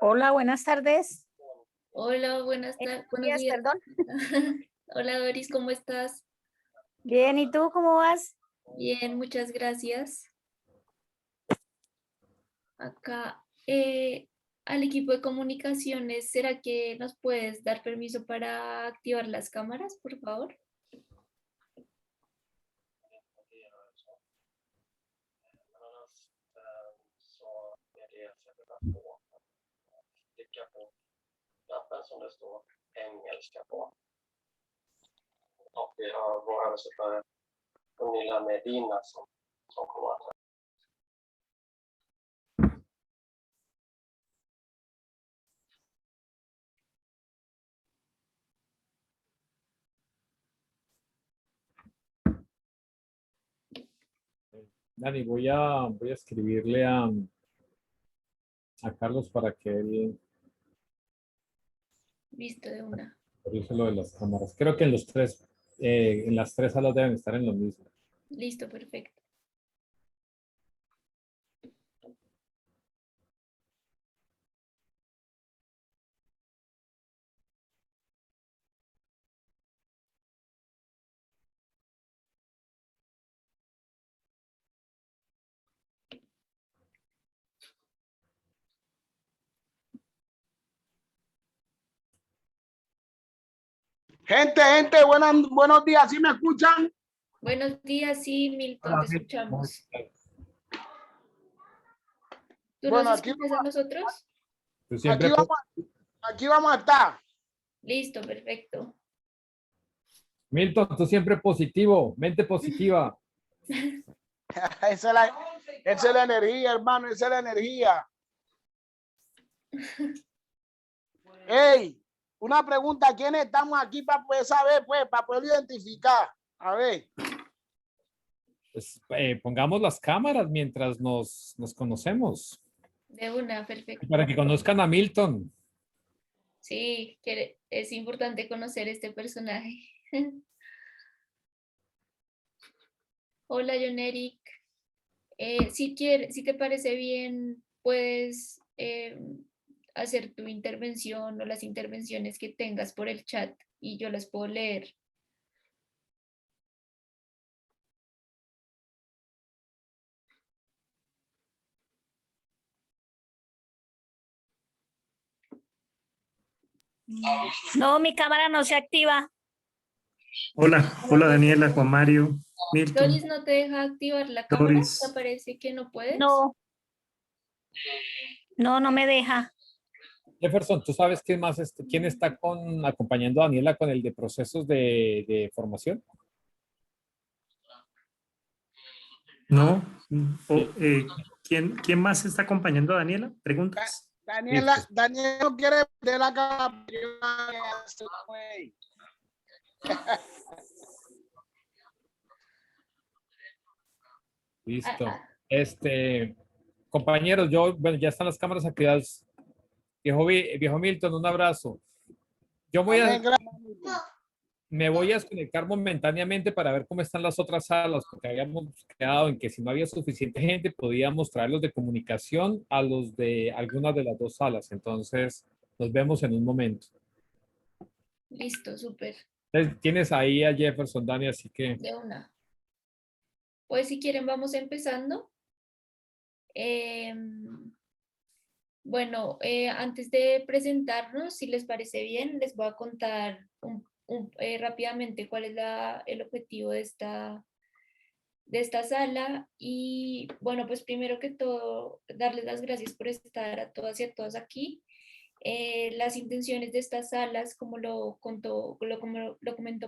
Hola, buenas tardes. Hola, buenos días. Perdón. Hola Doris, ¿cómo estás? Bien, ¿y tú cómo vas? Bien, muchas gracias. Acá, al equipo de comunicaciones, ¿será que nos puedes dar permiso para activar las cámaras, por favor? Dani, voy a escribirle a Carlos para que él Listo, de una. revise lo de las cámaras. Creo que en las tres salas deben estar en lo mismo. Listo, perfecto. Gente, buenos días, ¿sí me escuchan? Buenos días, sí, Milton, te escuchamos. ¿Tú Bueno, nos aquí escuchas a nosotros? Tú siempre, Aquí vamos a estar. Listo, perfecto. Milton, tú siempre positivo, mente positiva. Esa es la energía, hermano, esa es la energía. Hey, una pregunta, ¿quiénes estamos aquí para poder saber, pues, para poder identificar? A ver. Pues, pongamos las cámaras mientras nos conocemos. De una, perfecto. Para que conozcan a Milton. Sí, que es importante conocer este personaje. Hola, John Eric. Si te parece bien, puedes hacer tu intervención o las intervenciones que tengas por el chat y yo las puedo leer. No, mi cámara no se activa. Hola Daniela, Juan Mario, Milton. Doris, ¿no te deja activar la cámara? Doris. ¿Te parece que no puedes? No. No me deja. Jefferson, ¿tú sabes quién está acompañando a Daniela con el de procesos de formación? No. ¿Quién más está acompañando a Daniela? ¿Preguntas? Daniela no quiere de la cámara. Listo. Compañeros, bueno, ya están las cámaras activadas. Viejo Milton, un abrazo. Me voy a desconectar momentáneamente para ver cómo están las otras salas, porque habíamos quedado en que si no había suficiente gente, podíamos traerlos de comunicación a los de algunas de las dos salas. Entonces, nos vemos en un momento. Listo, súper. Tienes ahí a Jefferson, Dani, así que... De una. Pues si quieren, vamos empezando. Bueno, antes de presentarnos, si les parece bien, les voy a contar rápidamente cuál es el objetivo de esta sala. Y bueno, pues primero que todo, darles las gracias por estar a todas y a todos aquí. Las intenciones de estas salas, como lo comentó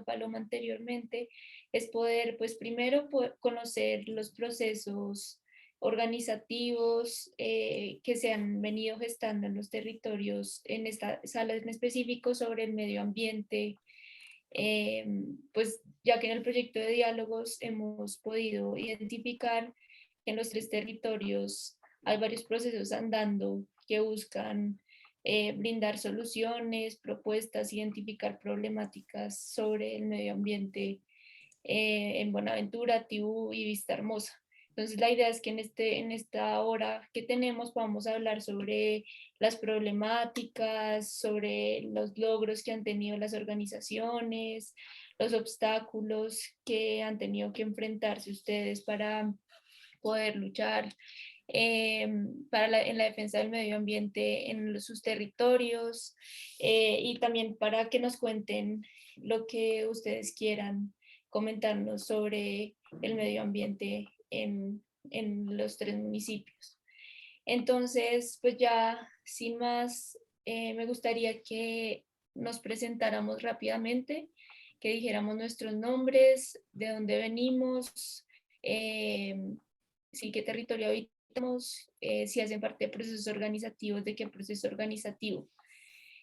Paloma anteriormente, es poder, pues primero, conocer los procesos organizativos que se han venido gestando en los territorios, en esta sala en específico sobre el medio ambiente, pues ya que en el proyecto de diálogos hemos podido identificar que en los tres territorios hay varios procesos andando que buscan brindar soluciones, propuestas, identificar problemáticas sobre el medio ambiente en Buenaventura, Tibú y Vista Hermosa. Entonces la idea es que en esta hora que tenemos podamos hablar sobre las problemáticas, sobre los logros que han tenido las organizaciones, los obstáculos que han tenido que enfrentarse ustedes para poder luchar en la defensa del medio ambiente en sus territorios, y también para que nos cuenten lo que ustedes quieran comentarnos sobre el medio ambiente en los 3 municipios. Entonces, pues ya sin más, me gustaría que nos presentáramos rápidamente, que dijéramos nuestros nombres, de dónde venimos, sí, qué territorio habitamos, si hacen parte de procesos organizativos, de qué proceso organizativo.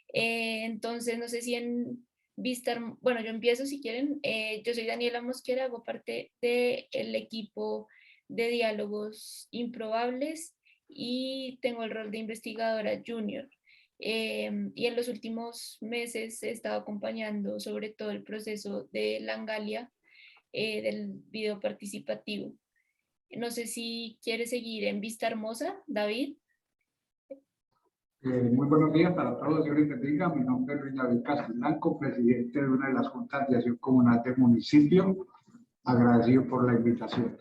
Entonces, no sé si en vista, bueno, yo empiezo si quieren. Yo soy Daniela Mosquera, hago parte del equipo de diálogos Improbables y tengo el rol de investigadora junior. Y en los últimos meses he estado acompañando sobre todo el proceso de Langalia, del video participativo. No sé si quiere seguir en Vista Hermosa, David. Muy buenos días para todos, Dios les bendiga. Mi nombre es Luis David Castelblanco, presidente de una de las juntas de acción comunal del municipio. Agradecido por la invitación.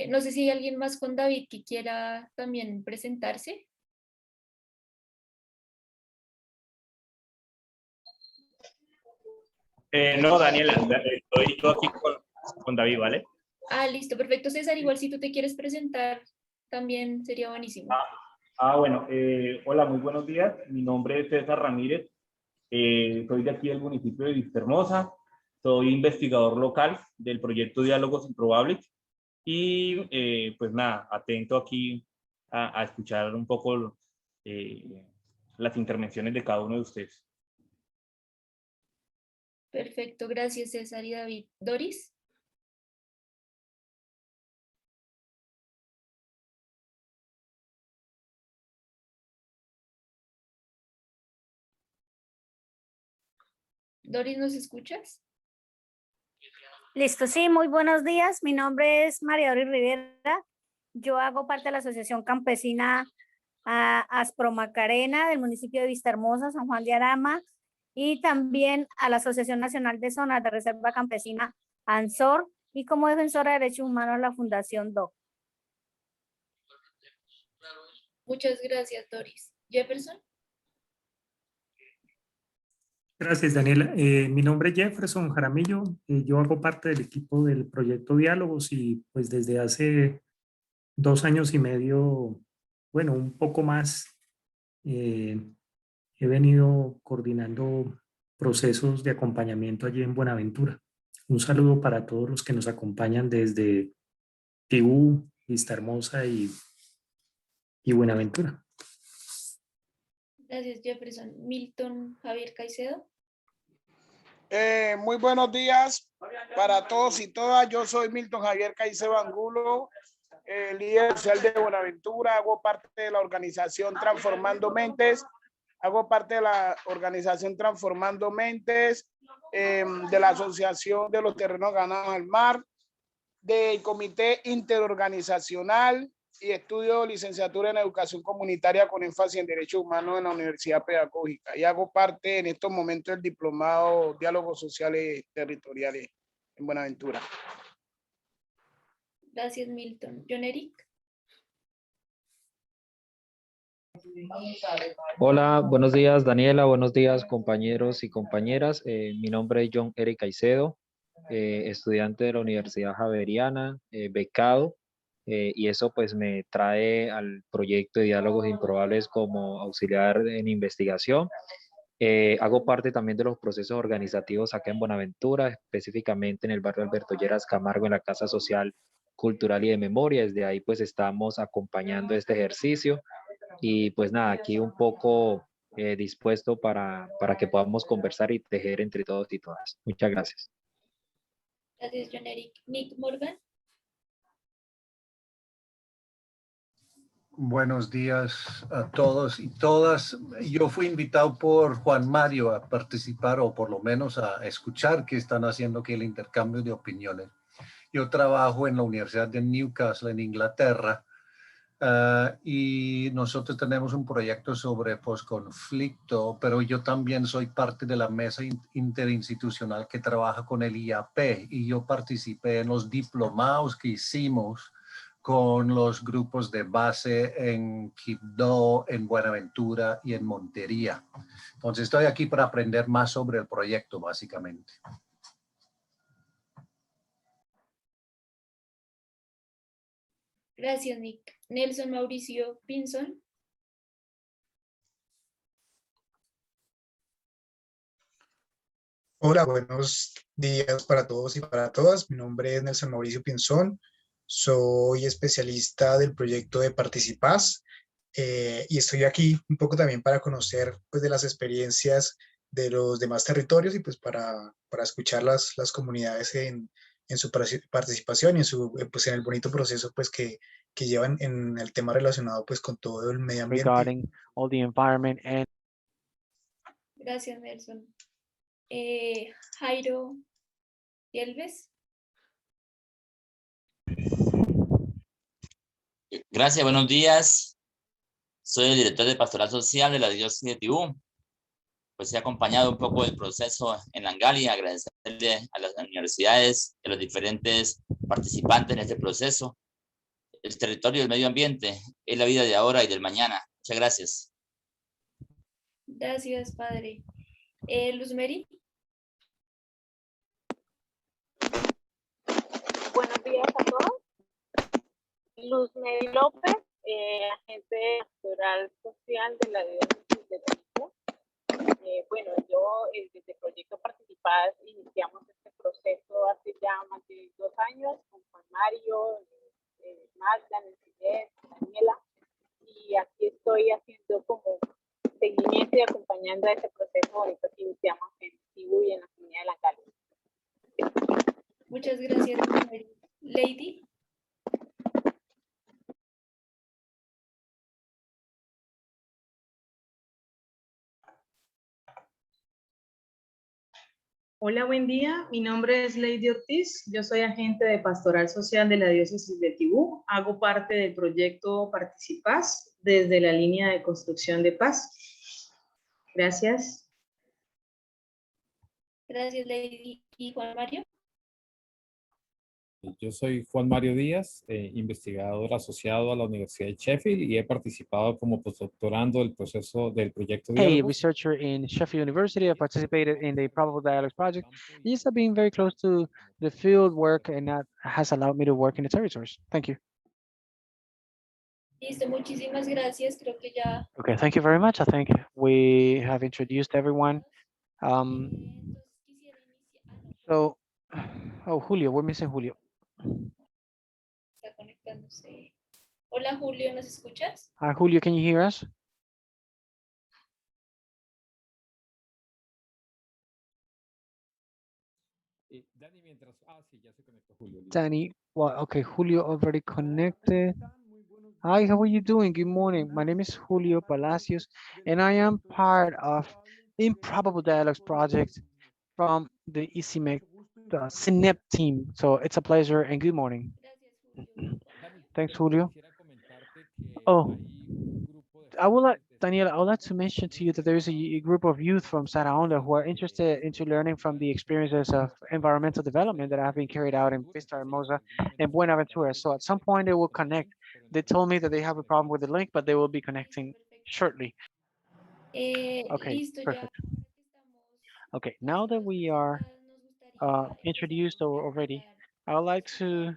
No sé si hay alguien más con David que quiera también presentarse. No, Daniela, estoy yo aquí con David, ¿vale? Ah, listo, perfecto. César, igual si tú te quieres presentar, también sería buenísimo. Bueno, hola, muy buenos días. Mi nombre es César Ramírez. Soy de aquí del municipio de Vistahermosa. Soy investigador local del proyecto Diálogos Improbables. Y pues nada, atento aquí a escuchar un poco las intervenciones de cada uno de ustedes. Perfecto, gracias César y David. Doris. Doris, ¿nos escuchas? Listo, sí, muy buenos días. Mi nombre es María Doris Rivera. Yo hago parte de la Asociación Campesina Aspro Macarena del municipio de Vistahermosa, San Juan de Arama, y también a la Asociación Nacional de Zonas de Reserva Campesina ANSOR, y como defensora de derechos humanos la Fundación DOC. Muchas gracias, Doris. Jefferson. Gracias, Daniela. Mi nombre es Jefferson Jaramillo. Yo hago parte del equipo del proyecto Diálogos y pues desde hace 2 años y medio, bueno, un poco más, he venido coordinando procesos de acompañamiento allí en Buenaventura. Un saludo para todos los que nos acompañan desde Tibú, Vistahermosa y Buenaventura. Gracias, Jefferson. Milton Javier Caicedo. Muy buenos días para todos y todas. Yo soy Milton Javier Caicedo Angulo, líder social de Buenaventura. Hago parte de la organización Transformando Mentes. Hago parte de la organización Transformando Mentes, de la Asociación de los Terrenos Ganados al Mar, del Comité Interorganizacional y estudio licenciatura en Educación Comunitaria con énfasis en Derechos Humanos en la Universidad Pedagógica. Y hago parte en estos momentos del Diplomado Diálogos Sociales Territoriales en Buenaventura. Gracias, Milton. John Eric. Hola, buenos días Daniela, buenos días compañeros y compañeras. Mi nombre es John Eric Caicedo, estudiante de la Universidad Javeriana, becado, y eso pues me trae al proyecto de Diálogos Improbables como auxiliar en investigación. Hago parte también de los procesos organizativos acá en Buenaventura, específicamente en el barrio Alberto Lleras Camargo, en la Casa Social, Cultural y de Memoria. Desde ahí pues estamos acompañando este ejercicio. Y pues nada, aquí un poco dispuesto para que podamos conversar y tejer entre todos y todas. Muchas gracias. Gracias, John Eric. Nick Morgan. Buenos días a todos y todas. Yo fui invitado por Juan Mario a participar o por lo menos a escuchar qué están haciendo aquí el intercambio de opiniones. Yo trabajo en la Universidad de Newcastle en Inglaterra y nosotros tenemos un proyecto sobre posconflicto, pero yo también soy parte de la mesa interinstitucional que trabaja con el IAP y yo participé en los diplomados que hicimos con los grupos de base en Quibdó, en Buenaventura y en Montería. Entonces estoy aquí para aprender más sobre el proyecto, básicamente. Gracias, Nick. Nelson Mauricio Pinson. Hola, buenos días para todos y para todas. Mi nombre es Nelson Mauricio Pinzón. Soy especialista del proyecto de Participás y estoy aquí un poco también para conocer pues, de las experiencias de los demás territorios y pues para escuchar las comunidades en su participación y en, pues, en el bonito proceso pues, que llevan en el tema relacionado pues, con todo el medio ambiente. Regarding all the environment and Gracias, Nelson. Jairo Yelves. Gracias, buenos días. Soy el director de Pastoral Social de la Diócesis de Tibú. Pues he acompañado un poco el proceso en Langali, agradecerle a las universidades y a los diferentes participantes en este proceso. El territorio y el medio ambiente es la vida de ahora y del mañana. Muchas gracias. Gracias, padre. Luz Mary. Buenos días a todos. Luz Mary López, agente pastoral social de la Diócesis de Tibú. Bueno, yo desde Proyecto Participar iniciamos este proceso hace ya más de 2 años con Juan Mario, Magda, Nelson, Daniela, y aquí estoy haciendo como seguimiento y acompañando a este proceso bonito que iniciamos en Tibú y en la comunidad de Langali. Muchas gracias, Lady. Hola, buen día. Mi nombre es Lady Ortiz. Yo soy agente de Pastoral Social de la Diócesis de Tibú. Hago parte del proyecto Participás desde la línea de construcción de paz. Gracias. Gracias, Lady. ¿Y Juan Mario? Yo soy Juan Mario Díaz, investigador asociado a la Universidad de Sheffield y he participado como postdoctorando del proceso del proyecto hey, Diálogos. researcher in Sheffield University. I participated in the Improbable Dialogues project. Just being very close to the field work and that has allowed me to work in the territories. Thank you. Listo, muchísimas gracias. Creo que ya. Okay, thank you very much. I think we have introduced everyone. So, oh, Julio, we're missing Julio. Está conectándose. Hola, Julio, ¿nos escuchas? Hi, Julio, can you hear us? Dani, mientras... sí, ya se conectó Julio. Danny, well, okay, Julio already connected. Hi, how are you doing? Good morning. My name is Julio Palacios, and I am part of the Improbable Dialogues project from the ECMEC, the CINEP team. So it's a pleasure and good morning. Thanks, Julio. Oh, I would like, Daniela, I would like to mention to you that there is a group of youth from Santa Onda who are interested into learning from the experiences of environmental development that have been carried out in Vista Hermosa and Buenaventura. So at some point they will connect. They told me that they have a problem with the link, but they will be connecting shortly. Okay, perfect. Okay, now that we are introduced already, I would like to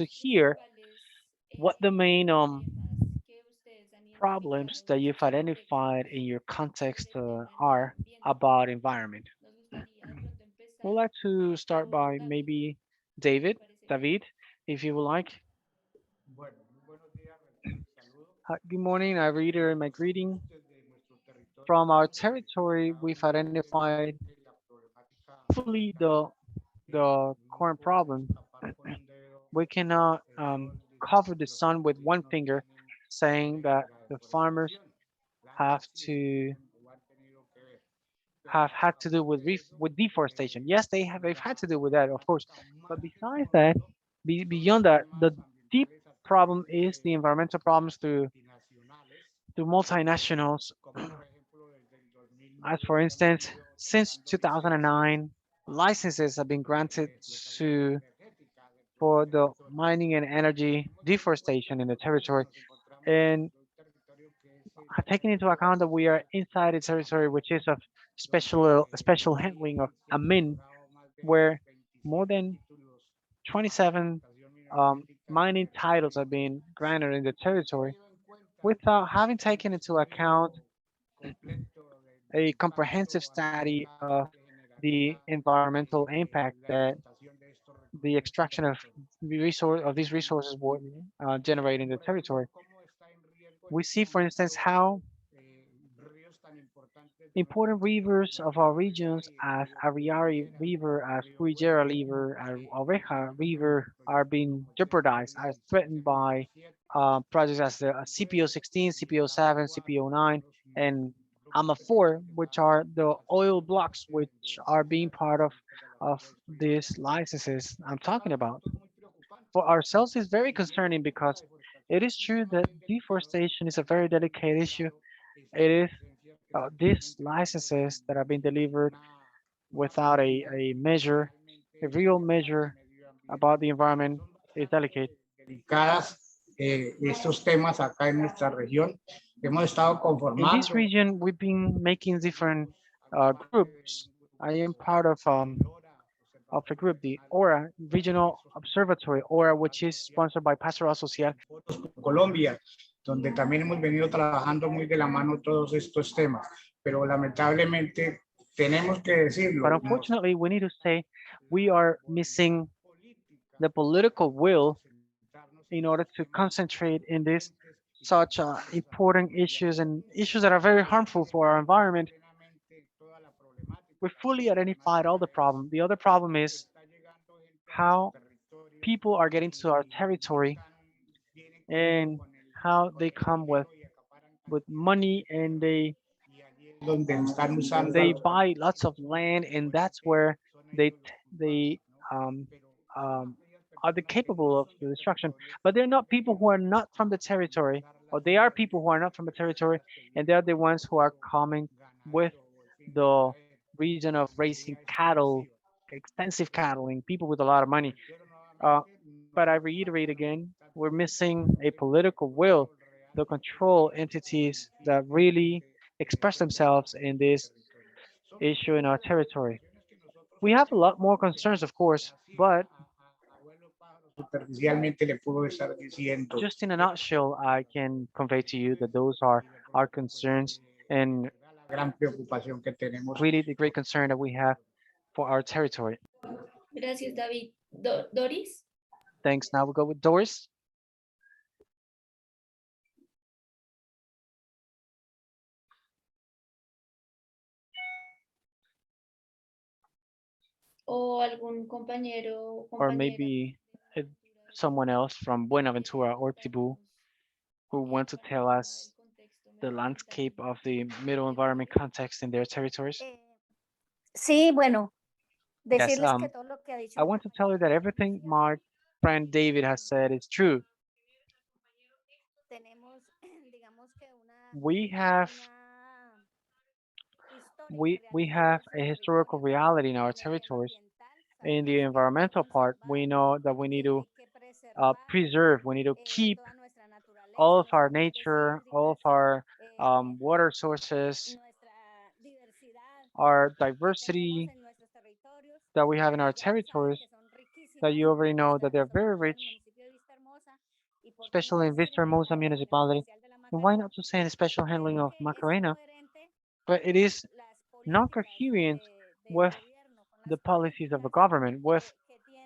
hear what the main problems that you've identified in your context are about environment. We'd like to start by maybe David, if you would like. Hi, good morning. I reiterate my greeting. From our territory, we've identified fully the current problem. We cannot cover the sun with one finger, saying that the farmers have to have had to do with with deforestation. Yes, they've had to do with that, of course. But besides that, beyond that, the deep problem is the environmental problems through multinationals. As for instance, since 2009, licenses have been granted to for the mining and energy deforestation in the territory. And taking into account that we are inside a territory which is of special handling of a min, where more than 27 mining titles are being granted in the territory, without having taken into account a comprehensive study of the environmental impact that the extraction of these resources would generate in the territory. We see, for instance, how important rivers of our regions as Ariari River, as Puigera River, and Oveja River are being jeopardized, are threatened by projects as the CPO 16, CPO 7, CPO 9, and AMA 4, which are the oil blocks which are being part of these licenses I'm talking about. For ourselves, it's very concerning because it is true that deforestation is a very delicate issue. It is these licenses that are being delivered without a measure, a real measure about the environment is delicate. Estos temas acá en nuestra región. Hemos estado In this conformando. region, we've been making different groups. I am part of a group, the ORA Regional Observatory, ORA, which is sponsored by Pastoral Social. Colombia, donde también hemos venido trabajando muy de la mano todos estos temas, pero lamentablemente tenemos que decirlo. But unfortunately, we need to say we are missing the political will in order to concentrate in this such important issues and issues that are very harmful for our environment. We fully identified all the problem. The other problem is how people are getting to our territory and how they come with money and they buy lots of land, and that's where they um, um, are they capable of the destruction. But they're not people who are not from the territory, or they are people who are not from the territory, and they're the ones who are coming with the reason of raising cattle, extensive cattle, and people with a lot of money. Uh, but I reiterate again, we're missing a political will to control entities that really express themselves in this issue in our territory. We have a lot more concerns, of course, but Superficialmente le puedo estar diciendo. just in a nutshell, I can convey to you that those are our concerns and Gran preocupación que tenemos. really the great concern that we have for our territory. Gracias, David. Doris. Thanks. Now we go with Doris. O algún compañero o Or compañera. maybe someone else from Buenaventura or Tibu who want to tell us the landscape of the middle environment context in their territories. Sí, bueno, Yes, decirles que todo lo que ha dicho I want to tell you that everything my friend David has said is true. tenemos, digamos que We have we have a historical reality in our territories. In the environmental part, we know that we need to preserve, we need to keep all of our nature, all of our water sources, our diversity that we have in our territories, that you already know that they're very rich, especially in Vista Hermosa municipality. And why not to say the special handling of Macarena? But it is not coherent with the policies of the government, with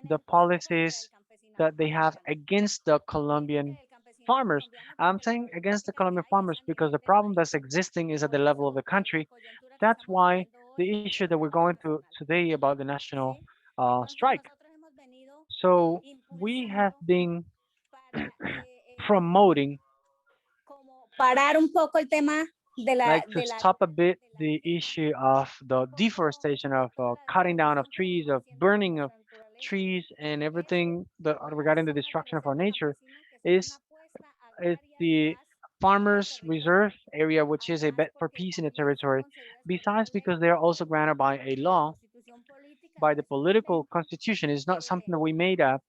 the policies that they have against the Colombian farmers. I'm saying against the Colombian farmers because the problem that's existing is at the level of the country. That's why the issue that we're going through today about the national strike. So we have been promoting, parar un poco el tema like to stop a bit the issue of the deforestation, of cutting down of trees, of burning of trees, and everything that regarding the destruction of our nature, is the farmers reserve area, which is a bet for peace in the territory. Besides, because they are also granted by a law, by the political constitution, is not something that we made up,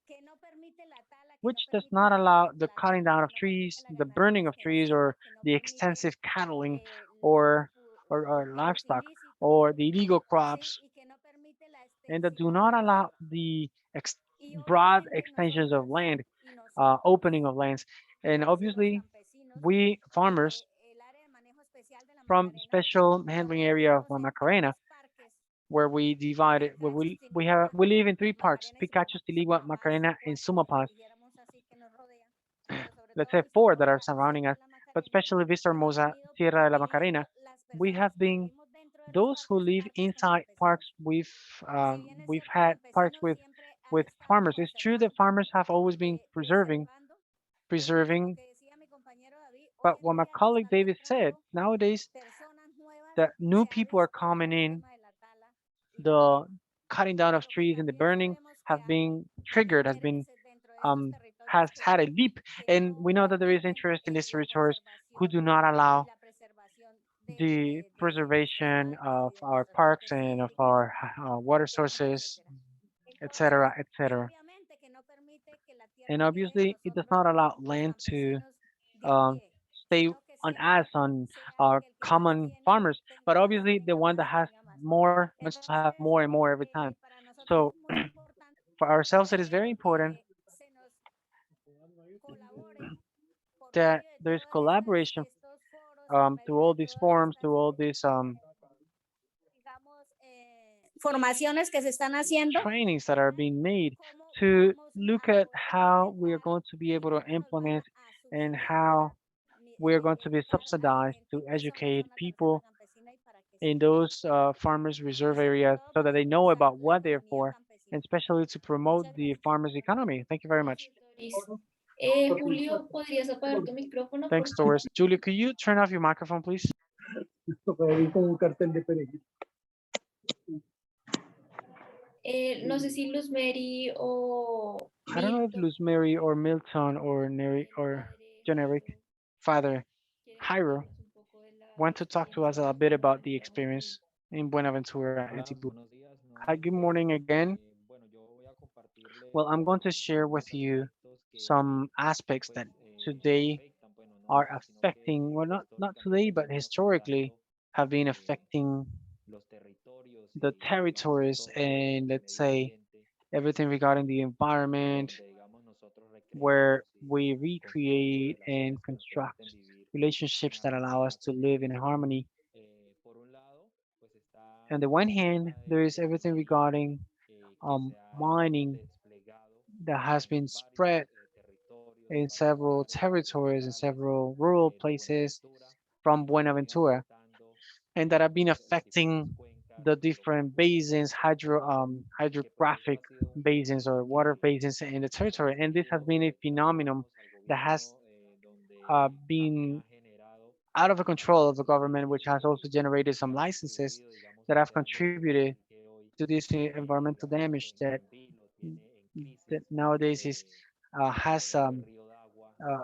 which does not allow the cutting down of trees, the burning of trees, or the extensive cattling, or or livestock, or the illegal crops, and that do not allow the broad extensions of land, opening of lands. And obviously, we farmers from special handling area of Macarena, where we divide it, where we live in three parks: Picachos, Tiligua, Macarena, and Sumapaz. Let's say four that are surrounding us, but especially Vista Hermosa, Sierra de la Macarena. We have been those who live inside parks. We've had parks with farmers. It's true that farmers have always been preserving. But what my colleague David said, nowadays that new people are coming in, the cutting down of trees and the burning have been triggered, um, has had a leap. And we know that there is interest in these territories who do not allow the preservation of our parks and of our water sources, etc., etc. And obviously, it does not allow land to um, stay on us, on our common farmers, but obviously the one that has more wants to have more and more every time. So for ourselves, it is very important that there's collaboration through all these forums, through all these formaciones que se están haciendo. trainings that are being made to look at how we are going to be able to implement and how we are going to be subsidized to educate people in those farmers reserve areas so that they know about what they're for, and especially to promote the farmers economy. Thank you very much. Julio, ¿podrías apagar tu micrófono, por Thanks, Doris. Julia, could you turn off your microphone, please? No sé si Luz Mary o I don't know if Luz Mary or Milton or Neri or John Eric, Father Jairo, want to talk to us a bit about the experience in Buenaventura and Cebu. Hi, good morning again. Well, I'm going to share with you some aspects that today are affecting, well, not today, but historically have been affecting the territories and, let's say, everything regarding the environment, where we recreate and construct relationships that allow us to live in harmony. On the one hand, there is everything regarding mining that has been spread in several territories and several rural places from Buenaventura, and that have been affecting the different basins, hydrographic basins or water basins in the territory. And this has been a phenomenon that has been out of the control of the government, which has also generated some licenses that have contributed to this environmental damage that nowadays is has uh,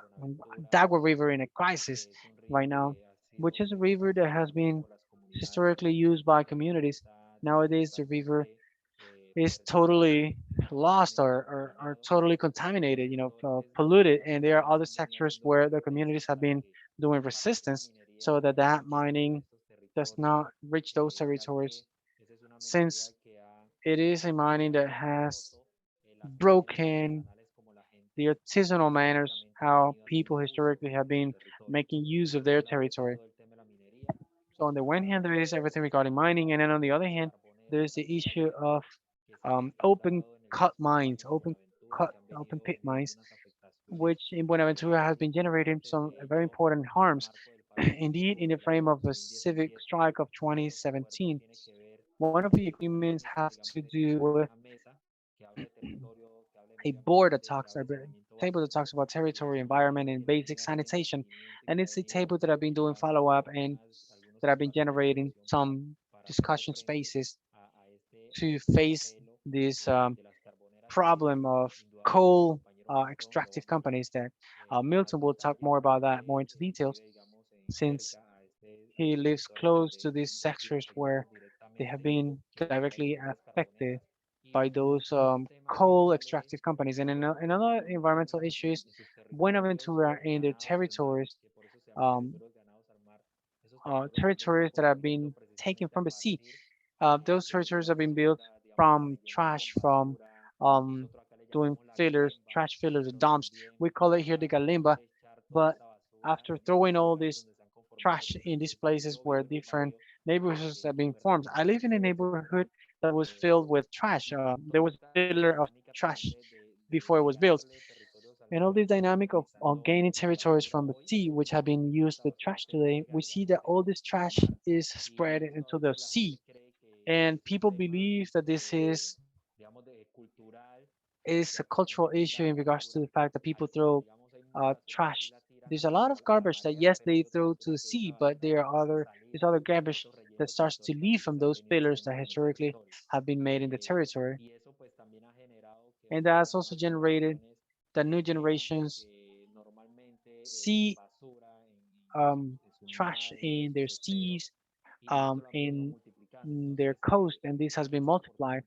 Dagua River in a crisis right now, which is a river that has been historically used by communities. Nowadays, the river is totally lost or totally contaminated, polluted, and there are other sectors where the communities have been doing resistance so that that mining does not reach those territories, since it is a mining that has broken the artisanal manners, how people historically have been making use of their territory. So on the one hand, there is everything regarding mining, and then on the other hand, there is the issue of open cut mines, open pit mines, which in Buenaventura has been generating some very important harms. Indeed, in the frame of the civic strike of 2017, one of the agreements has to do with a board that talks about table that talks about territory, environment, and basic sanitation. And it's a table that I've been doing follow up and that I've been generating some discussion spaces to face this problem of coal extractive companies that Milton will talk more about that more into details since he lives close to these sectors where they have been directly affected by those coal extractive companies. And another environmental issue is Buenaventura and their territories, um, territories that have been taken from the sea. Those territories have been built from trash, from um, doing fillers, trash fillers, dumps. We call it here the Galimba, but after throwing all this trash in these places where different neighborhoods have been formed. I live in a neighborhood that was filled with trash. There was a filler of trash before it was built. And all this dynamic of gaining territories from the sea, which have been used with trash today, we see that all this trash is spread into the sea. And people believe that this is a cultural issue in regards to the fact that people throw trash. There's a lot of garbage that yes they throw to the sea, but there's other garbage that starts to leave from those pillars that historically have been made in the territory, and that's also generated that new generations see trash in their seas, in their coast, and this has been multiplied.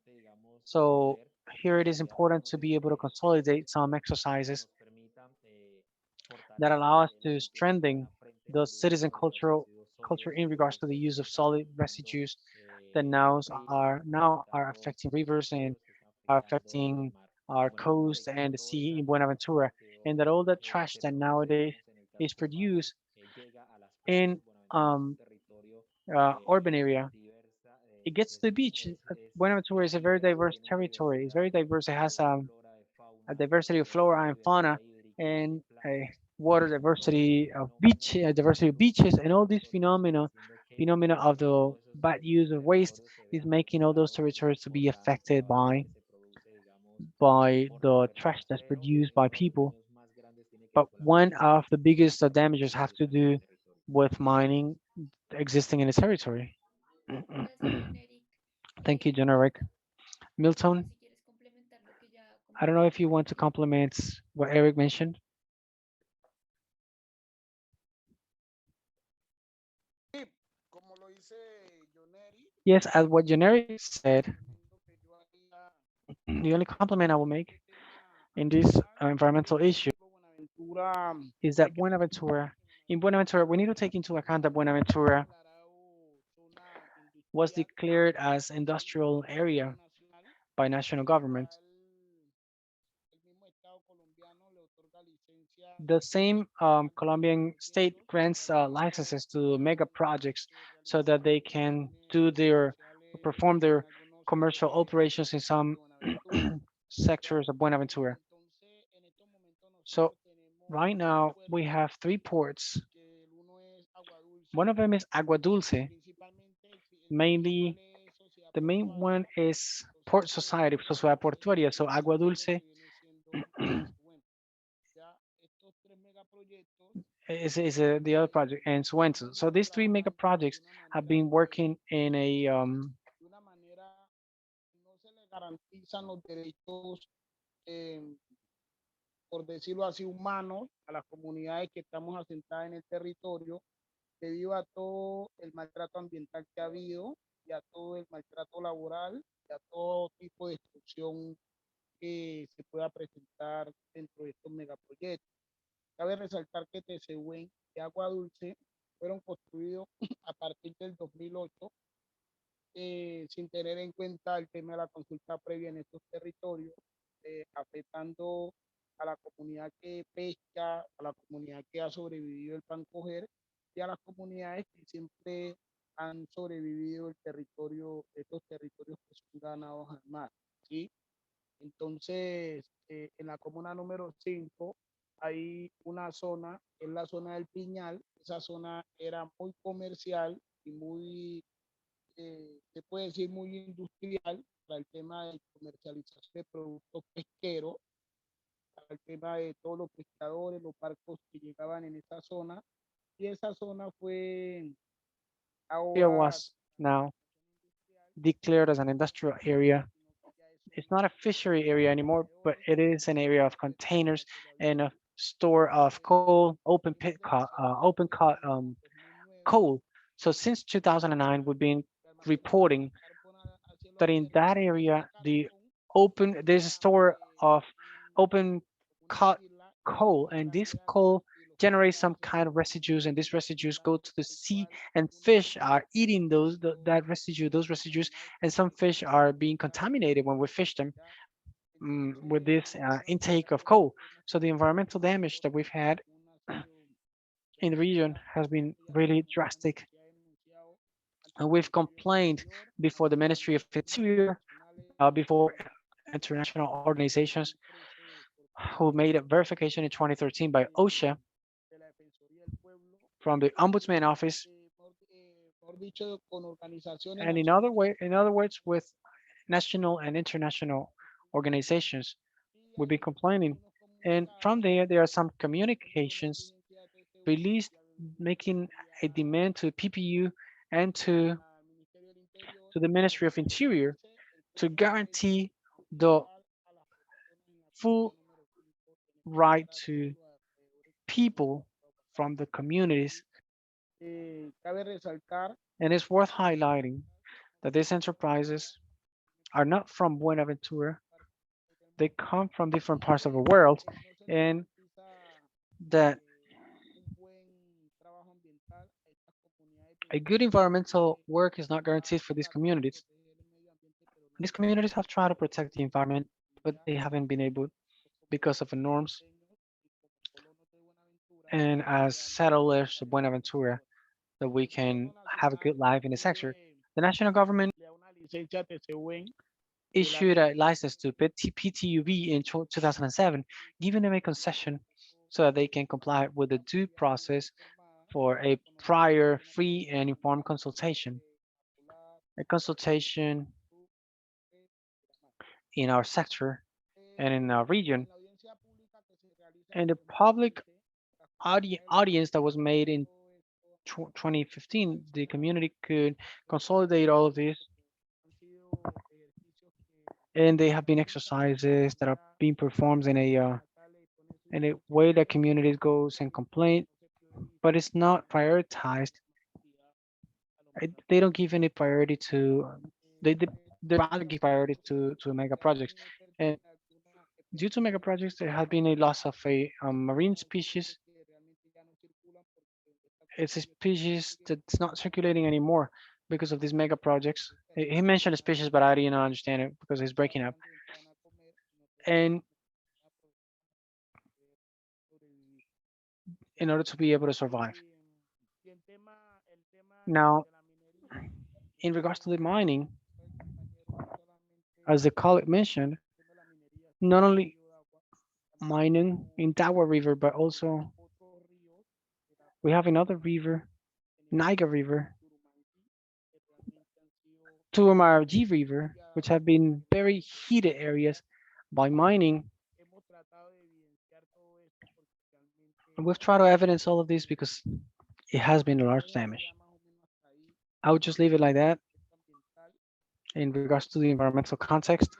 So here it is important to be able to consolidate some exercises that allow us to strengthen the citizen culture in regards to the use of solid residues that now are affecting rivers and are affecting our coast and the sea in Buenaventura, and that all that trash that nowadays is produced in urban area, it gets to the beach. Buenaventura is a very diverse territory. It's very diverse. It has a diversity of flora and fauna, and a water diversity of diversity of beaches, and all these phenomena of the bad use of waste is making all those territories to be affected by the trash that's produced by people. But one of the biggest damages have to do with mining existing in the territory. Thank you, Generic. Milton, I don't know if you want to complement what Eric mentioned. Como lo dice Joneri, Yes, as what Generic said, the only compliment I will make in this environmental issue Buenaventura is that Buenaventura, in Buenaventura, we need to take into account that Buenaventura was declared as industrial area by national government. The same Colombian state grants licenses to mega projects so that they can perform their commercial operations in some sectors of Buenaventura. So right now we have three ports. One of them is Agua Dulce. Mainly, the main one is Port Society, Sociedad Portuaria. So Agua Dulce is the other project, and Suenzo. So these three mega projects have been working in a garantizan los derechos, por decirlo así, humanos a las comunidades que estamos asentadas en el territorio debido a todo el maltrato ambiental que ha habido y a todo el maltrato laboral y a todo tipo de destrucción que se pueda presentar dentro de estos megaproyectos. Cabe resaltar que Tesehuen y Agua Dulce fueron construidos a partir del 2008 sin tener en cuenta el tema de la consulta previa en estos territorios, afectando a la comunidad que pesca, a la comunidad que ha sobrevivido el pan coger y a las comunidades que siempre han sobrevivido el territorio, estos territorios que son ganados al mar, ¿sí? Entonces, en la comuna número 5 hay una zona, es la zona del Piñal. Esa zona era muy comercial y muy, se puede decir, muy industrial para el tema de comercialización de productos pesqueros, al tema de todos los pescadores, los barcos que llegaban en esa zona, y esa zona fue Area ahora was now declared as an industrial area. It's not a fishery area anymore, but it is an area of containers and a store of coal, open cut coal. So since 2009, we've been reporting that in that area, there's a store of open cut coal, and this coal generates some kind of residues, and these residues go to the sea, and fish are eating those residues, and some fish are being contaminated when we fish them with this intake of coal. So the environmental damage that we've had in the region has been really drastic. And we've complained before the Ministry of Interior, before international organizations who made a verification in 2013 by OSHA from the Ombudsman Office, and in other words, with national and international organizations, we've been complaining. And from there are some communications released making a demand to PPU and to the Ministry of Interior to guarantee the full right to people from the communities. And it's worth highlighting that these enterprises are not from Buenaventura. They come from different parts of the world, and that a good environmental work is not guaranteed for these communities. These communities have tried to protect the environment, but they haven't been able because of the norms. And as settlers of Buenaventura, that we can have a good life in the sector. The national government issued a license to PTUB in 2007, giving them a concession so that they can comply with the due process for a prior free and informed consultation. A consultation in our sector and in our region. And the public audience that was made in 2015, the community could consolidate all of this, and they have been exercises that are being performed in a way that communities goes and complain, but it's not prioritized. They don't give any priority to they rather give priority to mega projects, and due to mega projects, there has been a loss of a marine species. It's a species that's not circulating anymore because of these mega projects. He mentioned a species, but I didn't understand it because he's breaking up. And in order to be able to survive. Now, in regards to the mining, as the colleague mentioned, not only mining in Tawa River, but also we have another river, Niger River, Tuamarji River, which have been very heated areas by mining. And we've tried to evidence all of this because it has been a large damage. I would just leave it like that in regards to the environmental context.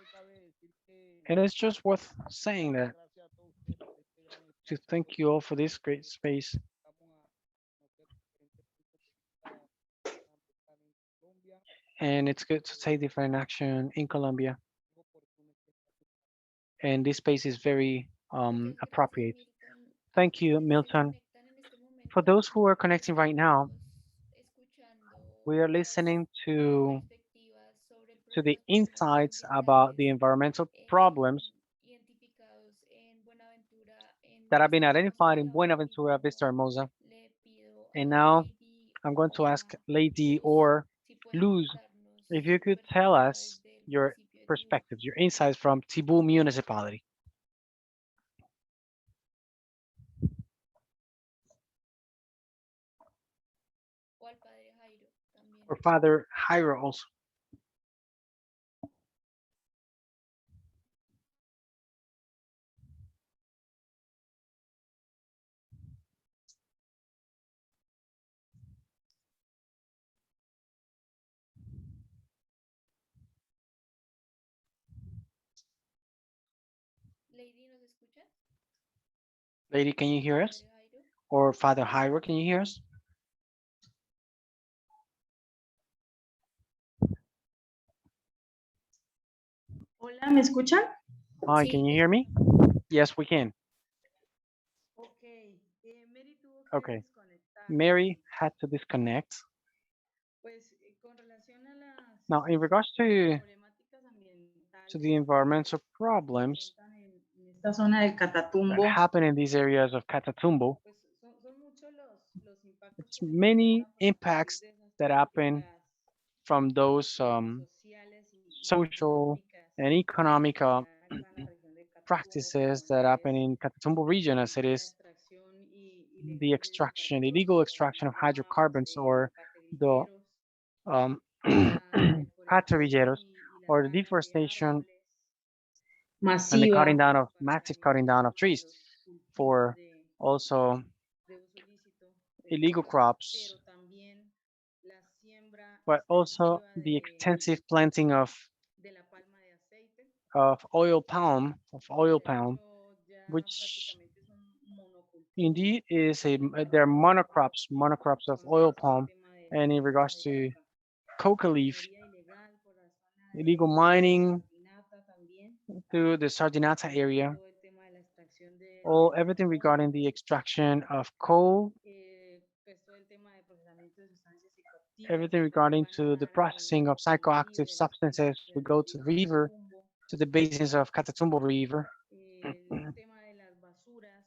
And it's just worth saying that to thank you all for this great space. And it's good to take different action in Colombia. And this space is very appropriate. Thank you, Milton. For those who are connecting right now, we are listening to the insights about the environmental problems that have been identified in Buenaventura, Vista Hermosa. And now I'm going to ask Lady or Luz if you could tell us your perspectives, your insights from Tibu municipality. Or Father Jairo also. Lady, ¿nos escuchas? Lady, can you hear us? Padre Jairo. Or Father Jairo, can you hear us? Hola, ¿me escuchan? Hi, Sí, can you te hear me? escuchamos. Yes, we can. Ok, Mary tuvo que Okay. desconectarse. Mary had to disconnect. Pues con relación a las Now, in regards problemáticas to ambientales the environmental que problems presentan en esta zona del that Catatumbo, happen in these areas of Catatumbo, pues son muchos los impactos it's que se many generan a partir impacts de esas that happen políticas from those sociales y social económicas and que economic se dan acá en la región del Catatumbo, practices como that lo happen es in Catatumbo region, as it la is extracción the ilegal de extraction, illegal hidrocarburos, extraction of llamados hydrocarbons, or the paterilleros, um, la deforestación patrilleros, y la or the tala de deforestation árboles and the cutting masiva down of para massive el cutting down of tema de trees los cultivos for also de uso ilícito del illegal gas, crops, pero también la siembra but also extensiva the extensive planting de la palma de aceite, of oil que de palm, hecho ya which prácticamente es un monocultivo indeed is a en they're Colombia monocrops of con oil respecto al palm, tema and in de la regards caja de to yuca. coca La leaf, minería ilegal por la zona illegal de mining Sardinata también, through the Sardinata area, todo el tema de la extracción all del everything carbón, regarding the extraction of coal, pues todo el tema de procesamiento de sustancias psicoactivas everything que regarding van to the processing of al río psychoactive y a las substances. cuencas We go to del the river, Catatumbo, to the basins of Catatumbo River. el tema de las basuras,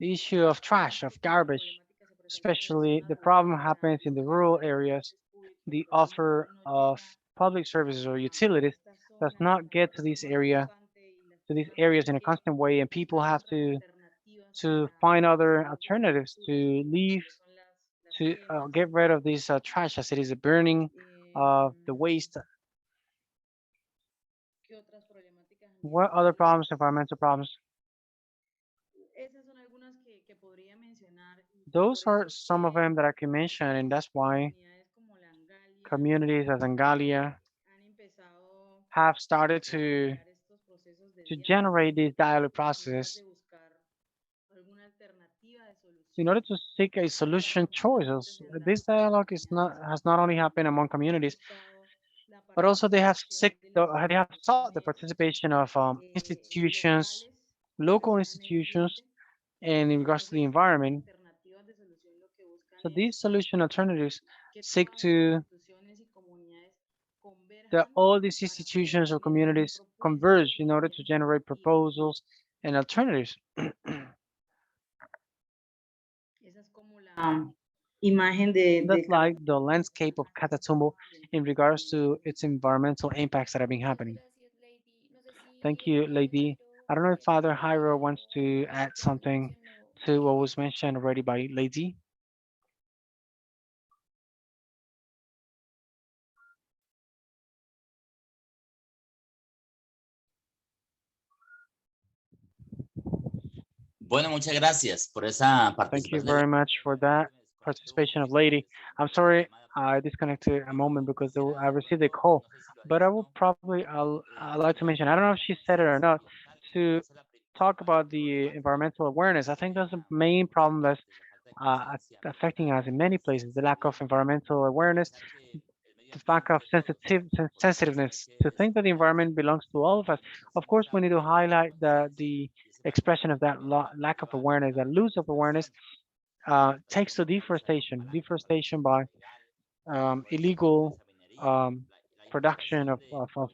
The issue of también trash, of porque la garbage, problemática se presenta en las especially zonas the problem rurales, happens in the los rural servicios de areas. transportes públicos, The por ejemplo, offer no of llega public services or a utilities estas does zonas not get de forma constante y las to these personas areas in tienen a que constant way, and people buscar have otras alternativas to para find other salir de estas alternatives to basuras, como leave lo son las to quemas. get rid of this trash, as it is a burning of the waste. ¿Qué otras problemáticas What other problems, ambientales? environmental problems? Esas son algunas que podría mencionar y Those por are eso es some of them que that I can mention, and that's why comunidades como la Angalia communities as Angalia han empezado have started a generar estos procesos de to diálogo generate this dialogue en aras process de buscar alguna alternativa de in order solución to seek a para solution no solamente choices. This centrarnos en las dialogue is not comunidades, has not only happened among sino que han communities, buscado la but also participación de las they have sought the instituciones participation of institutions, locales local hacia el medio institutions, ambiente. and in regards to the Estas environment. alternativas de solución lo que buscan So es these solution alternatives que seek todas las to instituciones y comunidades that converjan all these para poder institutions or generar communities propuestas converge y in order to generate alternativas. proposals and alternatives. Esa es como la imagen de That's like the Catatumbo con landscape of relación a estos Catatumbo temas in ambientales regards y to its environmental impacts that have been Muchas happening. gracias, Lady. No sé Thank si you, Padre Lady. Jairo I don't know if Father quiere Jairo añadir wants algo a to add lo que something mencionó to what Lady. was mentioned already by Lady. Bueno, muchas gracias por esa Thank you participación de very Lady. much for that participation of Lady. I'm sorry I disconnected a moment because I received a call, but I will probably I'd like to mention, I don't know if she said it or not, to talk about the environmental awareness. I think that's the main problem that's affecting us in many places, the lack of environmental awareness, the lack of sensitiveness to think that the environment belongs to all of us. Of course, we need to highlight the expression of that lack of awareness, that lose of awareness takes to deforestation by illegal um, production of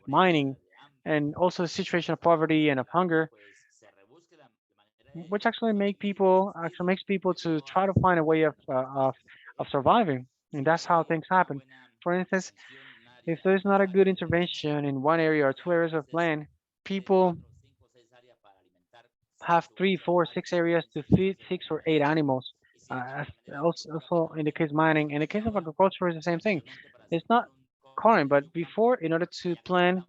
mining, and also the situation of poverty and of hunger, which actually makes people to try to find a way of surviving, and that's how things happen. For instance, if there's not a good intervention in one area or two areas of land, people have three, four, six areas to feed 6 or 8 animals. Also, in the case of mining, in the case of agriculture, is the same thing. It's not corn, but before, in order to plant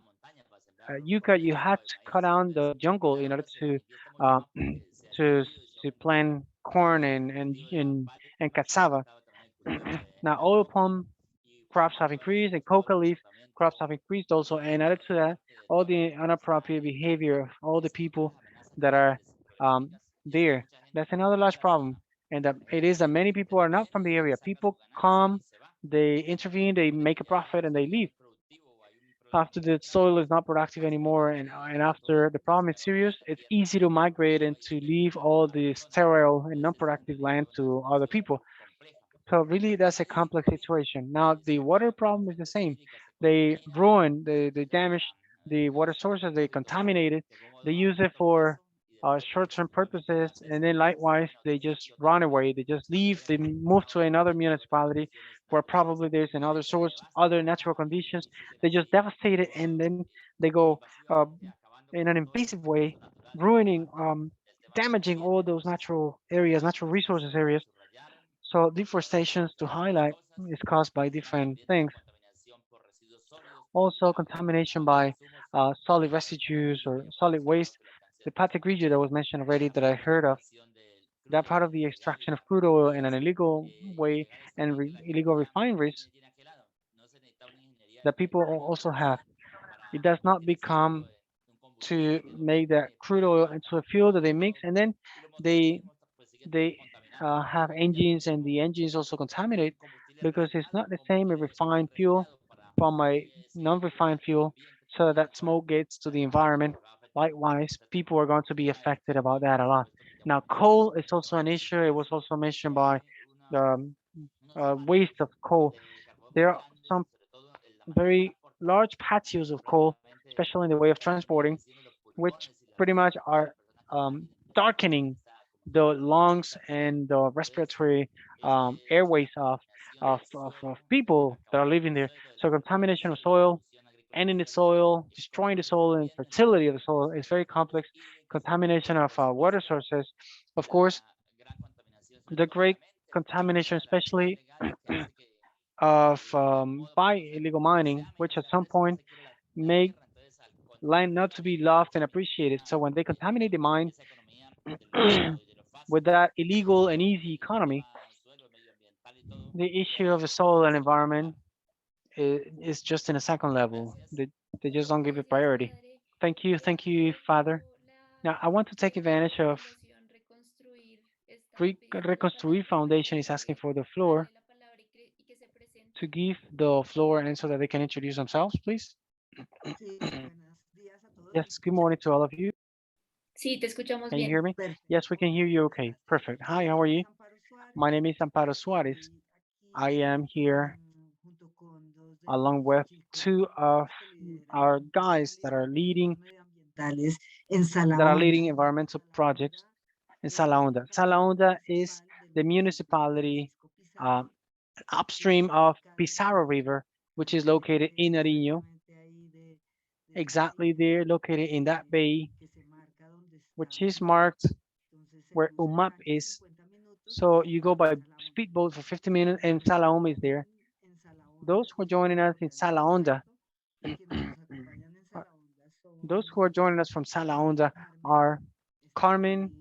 yucca, you had to cut down the jungle in order uh, to to plant corn and cassava. Now, oil palm crops have increased, and coca leaf crops have increased also. And added to that, all the inappropriate behavior of all the people that are there. That's another large problem. And it is that many people are not from the area. People come, they intervene, they make a profit, and they leave. After the soil is not productive anymore, and after the problem is serious, it's easy to migrate and to leave all the sterile and non-productive land to other people. So really, that's a complex situation. Now, the water problem is the same. They ruin, they damage the water sources, they contaminate it, they use it for short-term purposes, and then likewise, they just run away. They just leave, they move to another municipality where probably there's another source, other natural conditions. They just devastate it, and then they go uh, in an invasive way, ruining, damaging all those natural areas, natural resources areas. So deforestation, to highlight, is caused by different things. Also, contamination by solid residues or solid waste. The Patrick region that was mentioned already that I heard of, that part of the extraction of crude oil in an illegal way and illegal refineries that people also have. It does not become to make that crude oil into a fuel that they mix, and then they they have engines, and the engines also contaminate because it's not the same a refined fuel from a non-refined fuel, so that smoke gets to the environment. Likewise, people are going to be affected about that a lot. Now, coal is also an issue. It was also mentioned by the waste of coal. There are some very large patios of coal, especially in the way of transporting, which pretty much are darkening the lungs and the respiratory airways of people that are living there. So contamination of soil, ending the soil, destroying the soil, and fertility of the soil is very complex. Contamination of water sources, of course, the great contamination, especially of by illegal mining, which at some point make land not to be loved and appreciated. So when they contaminate the mine with that illegal and easy economy, the issue of the soil and environment is just in a second level. They just don't give it priority. Thank you, Father. Now I want to take advantage of Reconstruir Foundation is asking for the floor to give the floor and so that they can introduce themselves, please. Yes, good morning to all of you. Sí, te escuchamos Can you bien. hear me? Yes, we can hear you. Okay, perfect. Hi, how are you? My name is Amparo Suarez. I am here along with two of our guys that are leading environmental projects in Sala Honda. Sala Honda is the municipality uh, upstream of Pizarro River, which is located in Nariño. Exactly there, located in that bay, which is marked where UMAP is. So you go by speedboat for 50 minutes and Sala Honda is there. Those who are joining us in Sala Honda, those who are joining us from Sala Honda are Carmen,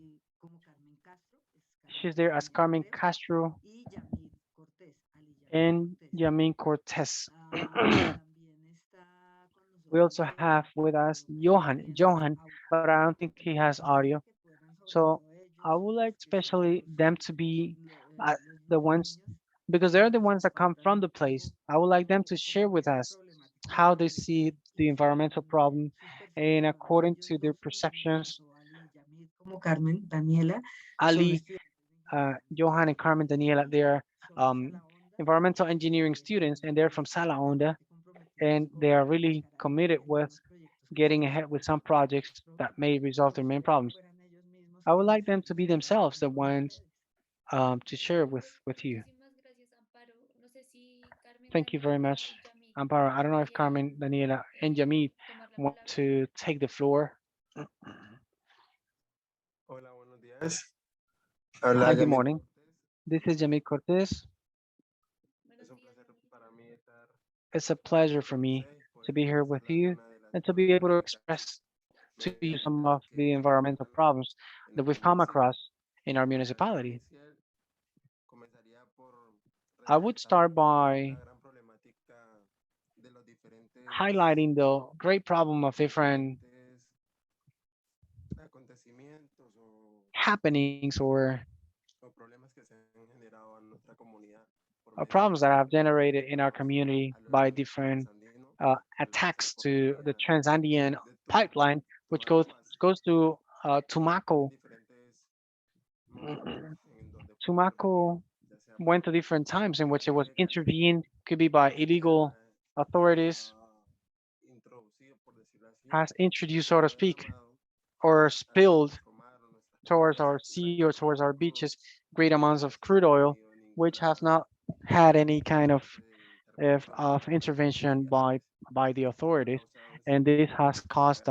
she's there as Carmen Castro, and Yamin Cortez. We also have with us Johan, but I don't think he has audio. So I would like especially them to be the ones, because they're the ones that come from the place. I would like them to share with us how they see the environmental problem and according to their perceptions. Ali, Johan, and Carmen Daniela, they're environmental engineering students, and they're from Sala Honda, and they are really committed with getting ahead with some projects that may resolve their main problems. I would like them to be themselves the ones to share with you. Thank you very much, Amparo. I don't know if Carmen, Daniela, and Jamid want to take the floor. Hi, good morning. This is Jamid Cortez. It's a pleasure for me to be here with you and to be able to express to you some of the environmental problems that we've come across in our municipality. I would start by highlighting the great problem of different happenings or problems that have generated in our community by different attacks to the Transandean pipeline, which goes to Tumaco. Tumaco went to different times in which it was intervened, could be by illegal authorities, has introduced, so to speak, or spilled towards our sea or towards our beaches great amounts of crude oil, which have not had any kind of intervention by the authorities, and this has caused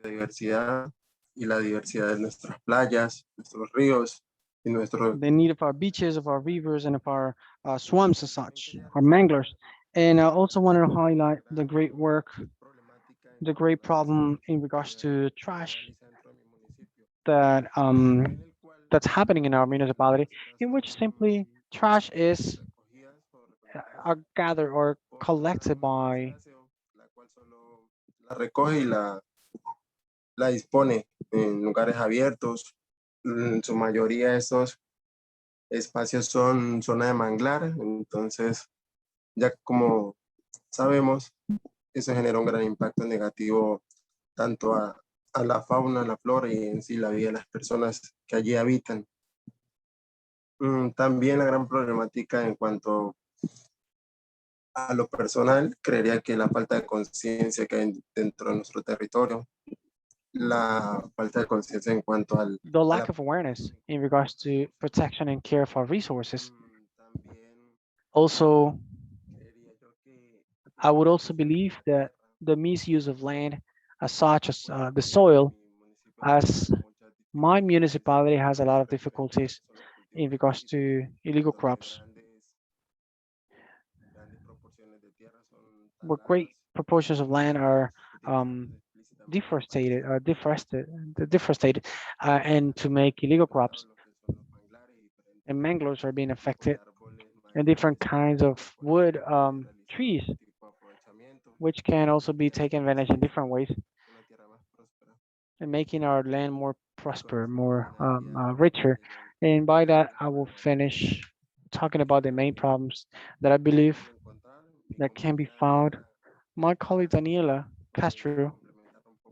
Diversidad y la diversidad de nuestras playas, nuestros ríos y nuestros. the need of our beaches, of our rivers, and of our swamps and such, our manglers. And I also wanted to highlight the great work, the great problem in regards to trash that that's happening in our municipality, in which simply trash is gathered or collected by La recoge y la dispone en lugares abiertos. En su mayoría estos espacios son zona de manglar, entonces ya como sabemos, eso genera un gran impacto negativo tanto a la fauna, a la flora y en sí la vida de las personas que allí habitan. También la gran problemática en cuanto a lo personal, creería que la falta de conciencia que hay dentro de nuestro territorio, la falta de conciencia en cuanto the lack of awareness in regards to protection and care of our resources. Also, I would also believe that the misuse of land as such as the soil, as my municipality has a lot of difficulties in regards to illegal crops, where great proportions of land are deforested, and to make illegal crops, and mangroves are being affected, and different kinds of wood trees, which can also be taken advantage in different ways, and making our land more prosper, more richer. And by that, I will finish talking about the main problems that I believe that can be found. My colleague Daniela Castro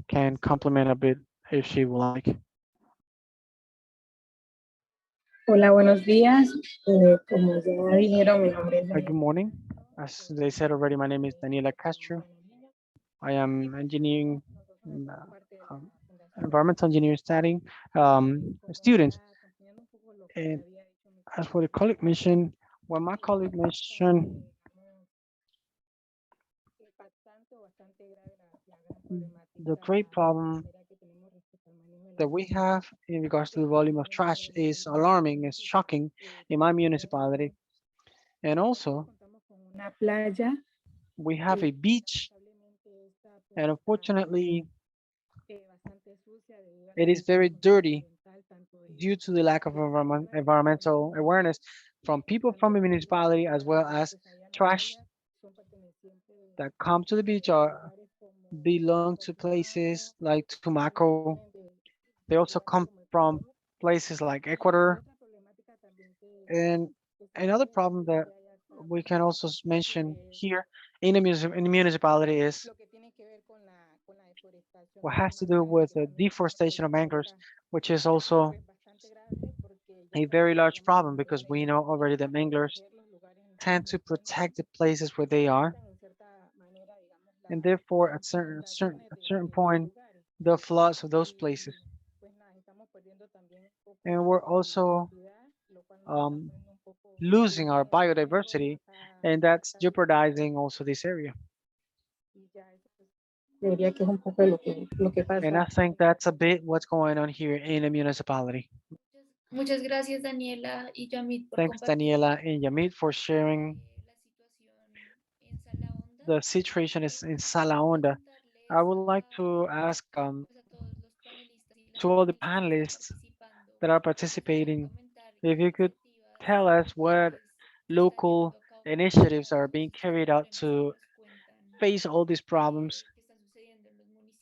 can complement a bit if she would like. Hola, buenos días. Como ya dijeron, mi nombre es Good morning. As they said already, my name is Daniela Castro. I am engineering, environmental engineering studying student. And as for the colleague mentioned, what my colleague mentioned, the great problem that we have in regards to the volume of trash is alarming, is shocking in my municipality. And also, una playa. we have a beach, and unfortunately, it is very dirty due to the lack of environmental awareness from people from the municipality, as well as trash that come to the beach or belong to places like Tumaco. They also come from places like Ecuador. And another problem that we can also mention here in the municipality is what has to do with the deforestation of mangroves, which is also a very large problem because we know already that mangroves tend to protect the places where they are, and therefore at certain point, the floods of those places. And we're also um, losing our biodiversity, and that's jeopardizing also this area. Diría que es un poco de lo que And pasa. I think that's a bit what's going on here in the municipality. Muchas gracias, Daniela y Yamit, por Thanks, compartir Daniela and Yamit, for sharing en Sala Honda. the situation is in Sala Honda. I would like to ask to all the panelists that are participating, if you could tell us what local initiatives are being carried out to face all these problems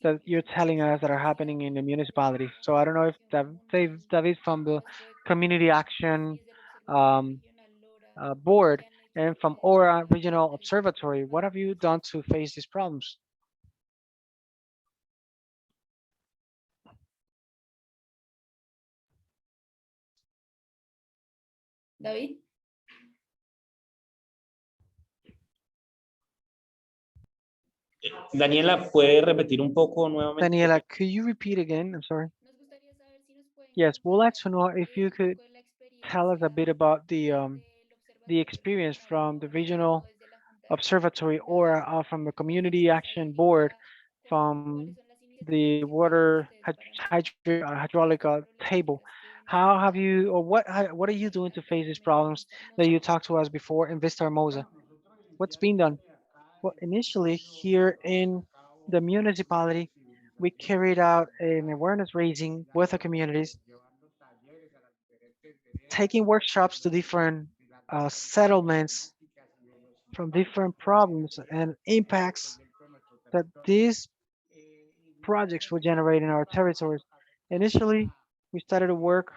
that you're telling us that are happening in the municipality. So I don't know if David from the Community Action um, Board and from Aura Regional Observatory, what have you done to face these problems? David. Daniela, ¿puede repetir un poco nuevamente? Daniela, could you repeat again? I'm sorry. Yes, we'd like to know if you could tell us a bit about the experience from the regional observatory or from the community action board from the water hydraulic table. How have you, or what are you doing to face these problems that you talked to us before in Vista Hermosa? What's been done? Well, initially here in the municipality, we carried out an awareness raising with the communities, taking workshops to different settlements from different problems and impacts that these projects will generate in our territories. Initially, we started to work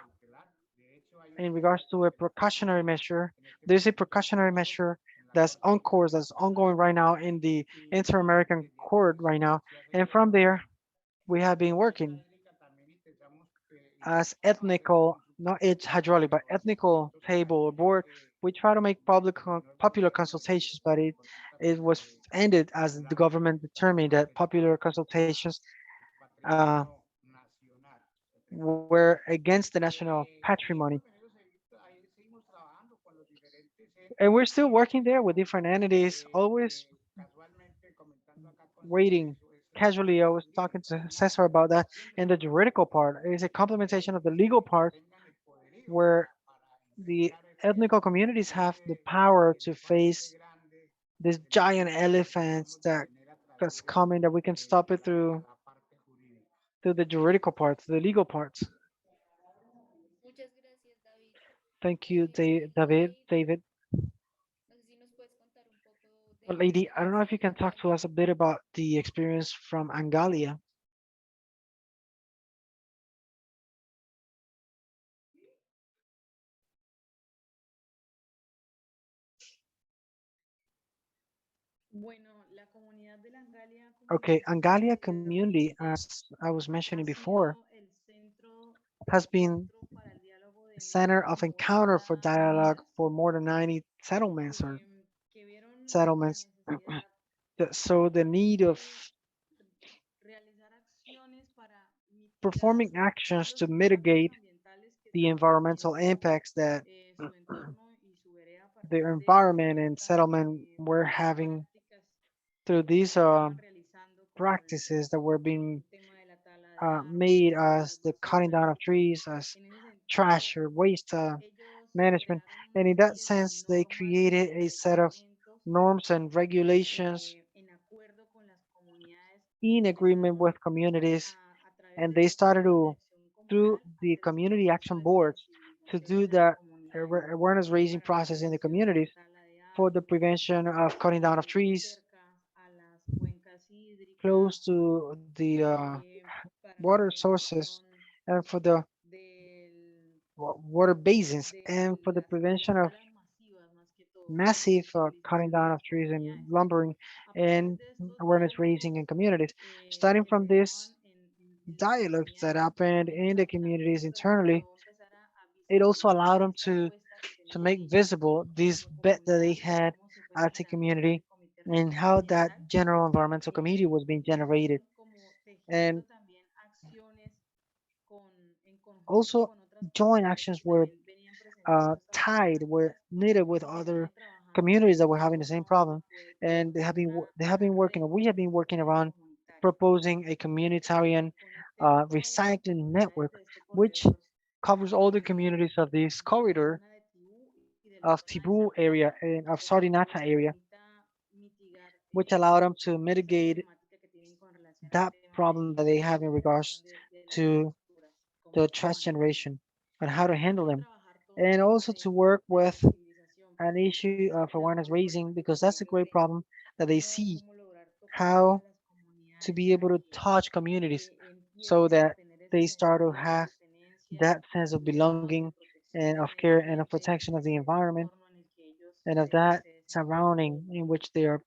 in regards to a precautionary measure. There's a precautionary measure that's on course, that's ongoing right now in the Inter-American Court right now. And from there, we have been working as ethnical, not it's hydraulic, but ethnical table or board. We try to make popular consultations, but it was ended as the government determined that popular consultations uh, were against the national patrimony. And we're still working there with different entities, always waiting. Casually, I was talking to Cesar about that. And the juridical part is a complementation of the legal part where the ethnical communities have the power to face these giant elephants that's coming, that we can stop it through the juridical parts, the legal parts. Thank you, David. Well, lady, I don't know if you can talk to us a bit about the experience from Angalia. Okay, Angalia community, as I was mentioning before, has been a center of encounter for dialogue for more than 90 settlements or settlements. So the need of performing actions to mitigate the environmental impacts that the environment and settlement were having through these practices that were being made as the cutting down of trees, as trash or waste management. And in that sense, they created a set of norms and regulations in agreement with communities. And they started to, through the community action boards, to do that awareness raising process in the communities for the prevention of cutting down of trees close to the water sources and for the water basins and for the prevention of massive cutting down of trees and lumbering and awareness raising in communities. Starting from this dialogues that happened in the communities internally, it also allowed them to make visible this bet that they had as a community and how that general environmental committee was being generated. And also joint actions were tied, were knitted with other communities that were having the same problem. And they have been working, or we have been working around proposing a communitarian recycling network, which covers all the communities of this corridor of Tibu area and of Sardinata area, which allowed them to mitigate that problem that they have in regards to the trash generation and how to handle them. And also to work with an issue of awareness raising, because that's a great problem that they see how to be able to touch communities so that they start to have that sense of belonging and of care and of protection of the environment and of that surrounding in which they are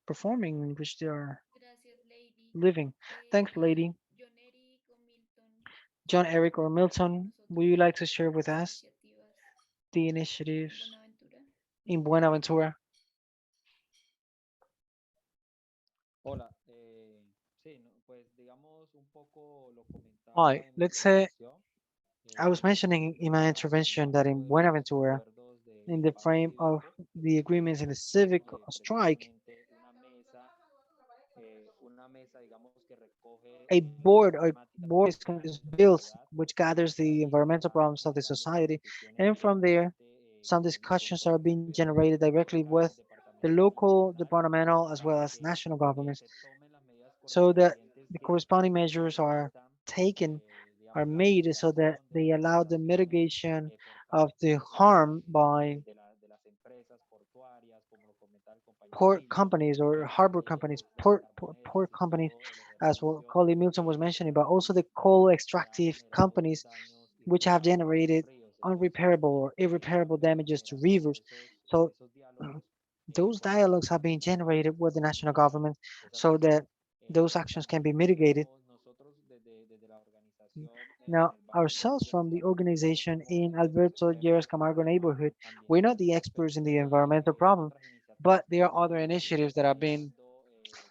performing, in which they are Gracias, Lady. living. Thanks, lady. John Eric o Milton, John, Eric, or con Milton, would you nosotros like to share with las us iniciativas the en initiatives Buenaventura. in Buenaventura? Hola, sí, pues digamos un poco lo Hi, comentaba en mi let's say intervención. I was mentioning De in my manera intervention that general, in pues los Buenaventura, acuerdos in de the paro frame of cívico the agreements in the son civic strike, precisamente una mesa, digamos, que recoge a las board or problemáticas board cotidianas is de la built sociedad which gathers the y environmental para problems of the generar las society, discusiones and from there directamente some con discussions todos are los being gobiernos generated directly with the departamentales y local, municipales departmental, as para well as que national governments, se tomen las medidas so that correspondientes the que corresponding measures are permitan, taken, are digamos, la made so that mitigación de they las allow the afectaciones mitigation por of parte the de, harm by de las empresas portuarias, como lo comentaba el compañero port Milton, companies or harbor companies, port carboneras y companies, todo el as well, ejercicio colleague Milton was mentioning, but also the coal que ha extractive generado companies, daños which have irreparables a los generated ríos. Entonces, unrepairable or irreparable damages to rivers. So esos diálogos those con las dialogues have been generated with the national government so that those actions can be mitigated. nosotros desde la organización Now, en el barrio ourselves Territorio from the estamos como, organization como in entes Alberto Lleras expertos Camargo neighborhood, we're not the ambientales, experts in pero the sí environmental problem, otras iniciativas but que there han are other venido initiatives that have been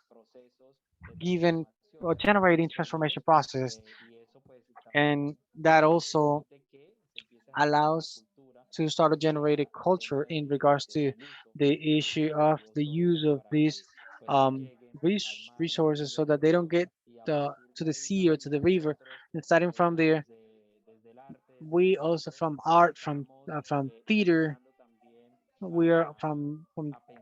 procesos de given transformación or a estos generating territorios transformation processes, y eso pues también and that also permite que se empiece a generar una allows cultura to start to de generate a culture tema in regards to del uso the issue of the use of these pues no lleguen al mar, no resources so lleguen that al they don't río get y a partir to de the ahí sea or to the también river. nosotros And starting from there, desde el arte, desde el we also teatro, from art, estamos from theater, invitando también we are a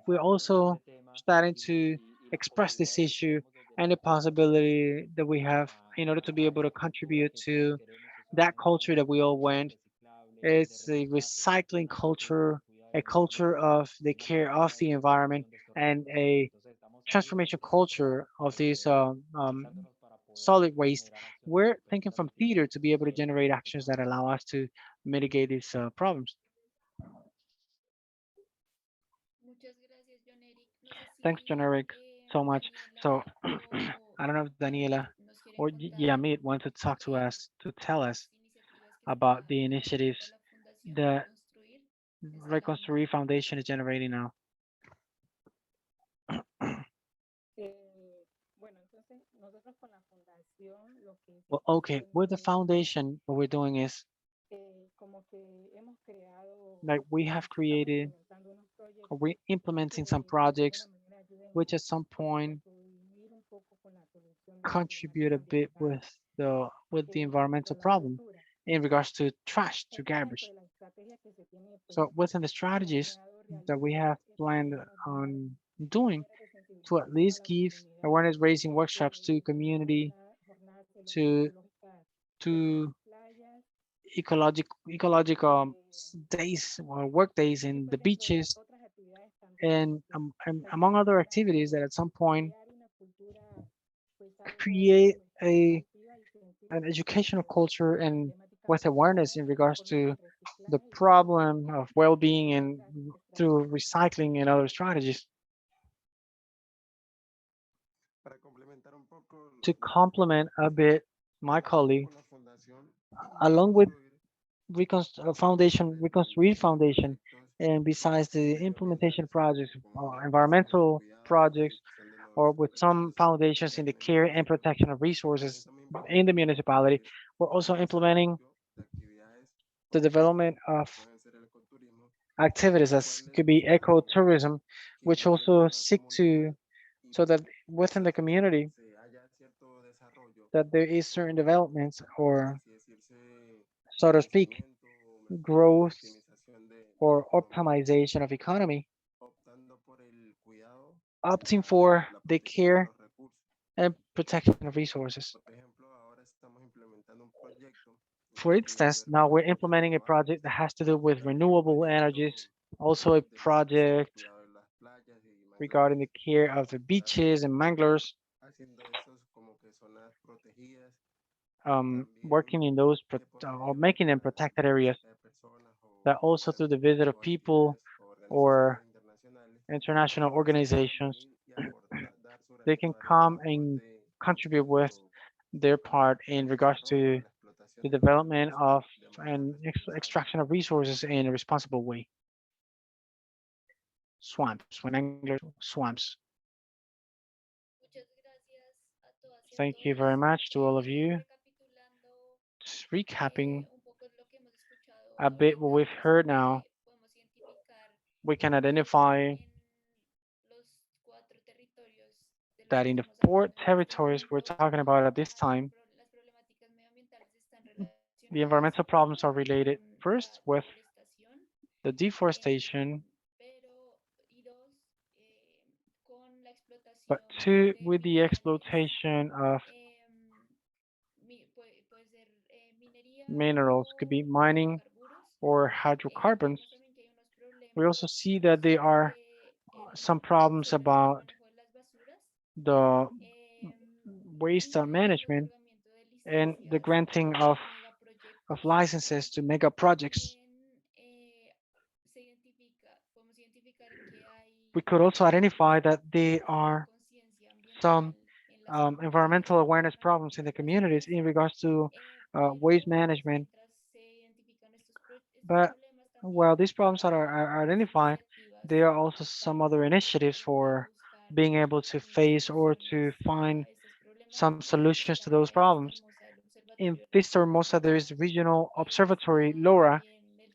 we're pensar sobre also este tema starting to y las express this posibilidades que issue tenemos desde el and the arte possibility that we have in order to be a able to esa cultura contribute que todos to queremos, que son that culture that we de all consumo want. reciclable, de It's a reciclaje, recycling una cultura del culture, cuidado a del medio culture ambiente of y the una care of cultura de the environment, conservación de estos and recursos. a Entonces estamos ahí transformation culture of these esforzándonos para poder solid waste. generar acciones We're que thinking permitan from theater mitigar to be able to generate este actions that problema. allow us to mitigate these problems. Muchas gracias, John Eric. No sé Thanks, si generic, so much. So Daniela I don't know if o Daniela Yamir nos quieren or contar Yamit want to talk to us, to tell us las iniciativas que about está the generando initiatives la Fundación that Reconstruir desde la Reconstruir Fundación. Foundation is generating now. Bueno, entonces nosotros con la fundación lo que Well, estamos okay, haciendo with the es foundation, what we're doing is como que hemos creado, like we have estamos created implementando unos or proyectos we're implementing que some de alguna projects manera ayuden which at some pues a point contribuir un poco con la solución de los problemas contribute a bit ambientales with the respecto a environmental la problem basura. in regards to trash, to Entonces, dentro garbage. de la estrategia que se tiene pues So within the strategies planeado that we have realizar, planned queremos dar on doing talleres de to at sensibilización a least la give comunidad, awareness raising workshops to community, jornadas to ecológicas en las to playas. ecological days or work days Y in pues the dentro de las beaches otras actividades también, and pues among other para activities that at some point crear una cultura pues algo create pues a educativa y an científica educational respecto culture a la and problemática with ambiental awareness in y la regards forma de to the reciclaje y reutilización. problem of well-being and Gracias. through recycling and other strategies. Para complementar un poco To lo que complement a bit my colleague, con la Fundación along with Reconstruir, Foundation, Reconstruir de Foundation, proyectos and besides the de medio ambiente implementation respecto projects, como la educación, el environmental cuidado y la projects, gestión de or los with some recursos foundations in the en el care and municipio. protection of También resources estamos in the implementando municipality, we're also un implementing desarrollo de actividades the como development of pueden ser el ecoturismo, activities los as cuales could be buscamos ecotourism, que which dentro also de la seek to comunidad y so that within the community se haya cierto desarrollo that there is certain developments por or así decirse, so to speak crecimiento o mejora o growth optimización de la or economía, optimization of economy, optando por el cuidado y opting for la the protección de care los recursos. and protection of resources. Por ejemplo, ahora estamos implementando un proyecto For que tiene que instance, ver con now las we're energías implementing a renovables, project that has to do with también un renewable energies, proyecto also a de lo que es el project cuidado de las playas y regarding manglares, the care of the beaches and manglers, working in those or making them protected areas, that also through the visit of people or international organizations, they can come and contribute with their part in regards to the development of and extraction of resources in a responsible way. Swamps, when English swamps. Thank you very much to all of you. Just recapping a bit what we've heard now, we can identify that in the 4 territories we're talking about at this time, the environmental problems are related first with the deforestation, but two, with the exploitation of minerals, could be mining or hydrocarbons. We also see that there are some problems about the waste management and the granting of licenses to mega projects. We could also identify that there are some environmental awareness problems in the communities in regards to waste management. But while these problems are identified, there are also some other initiatives for being able to face or to find some solutions to those problems. In Vista Hermosa, there is the regional observatory, LoRa,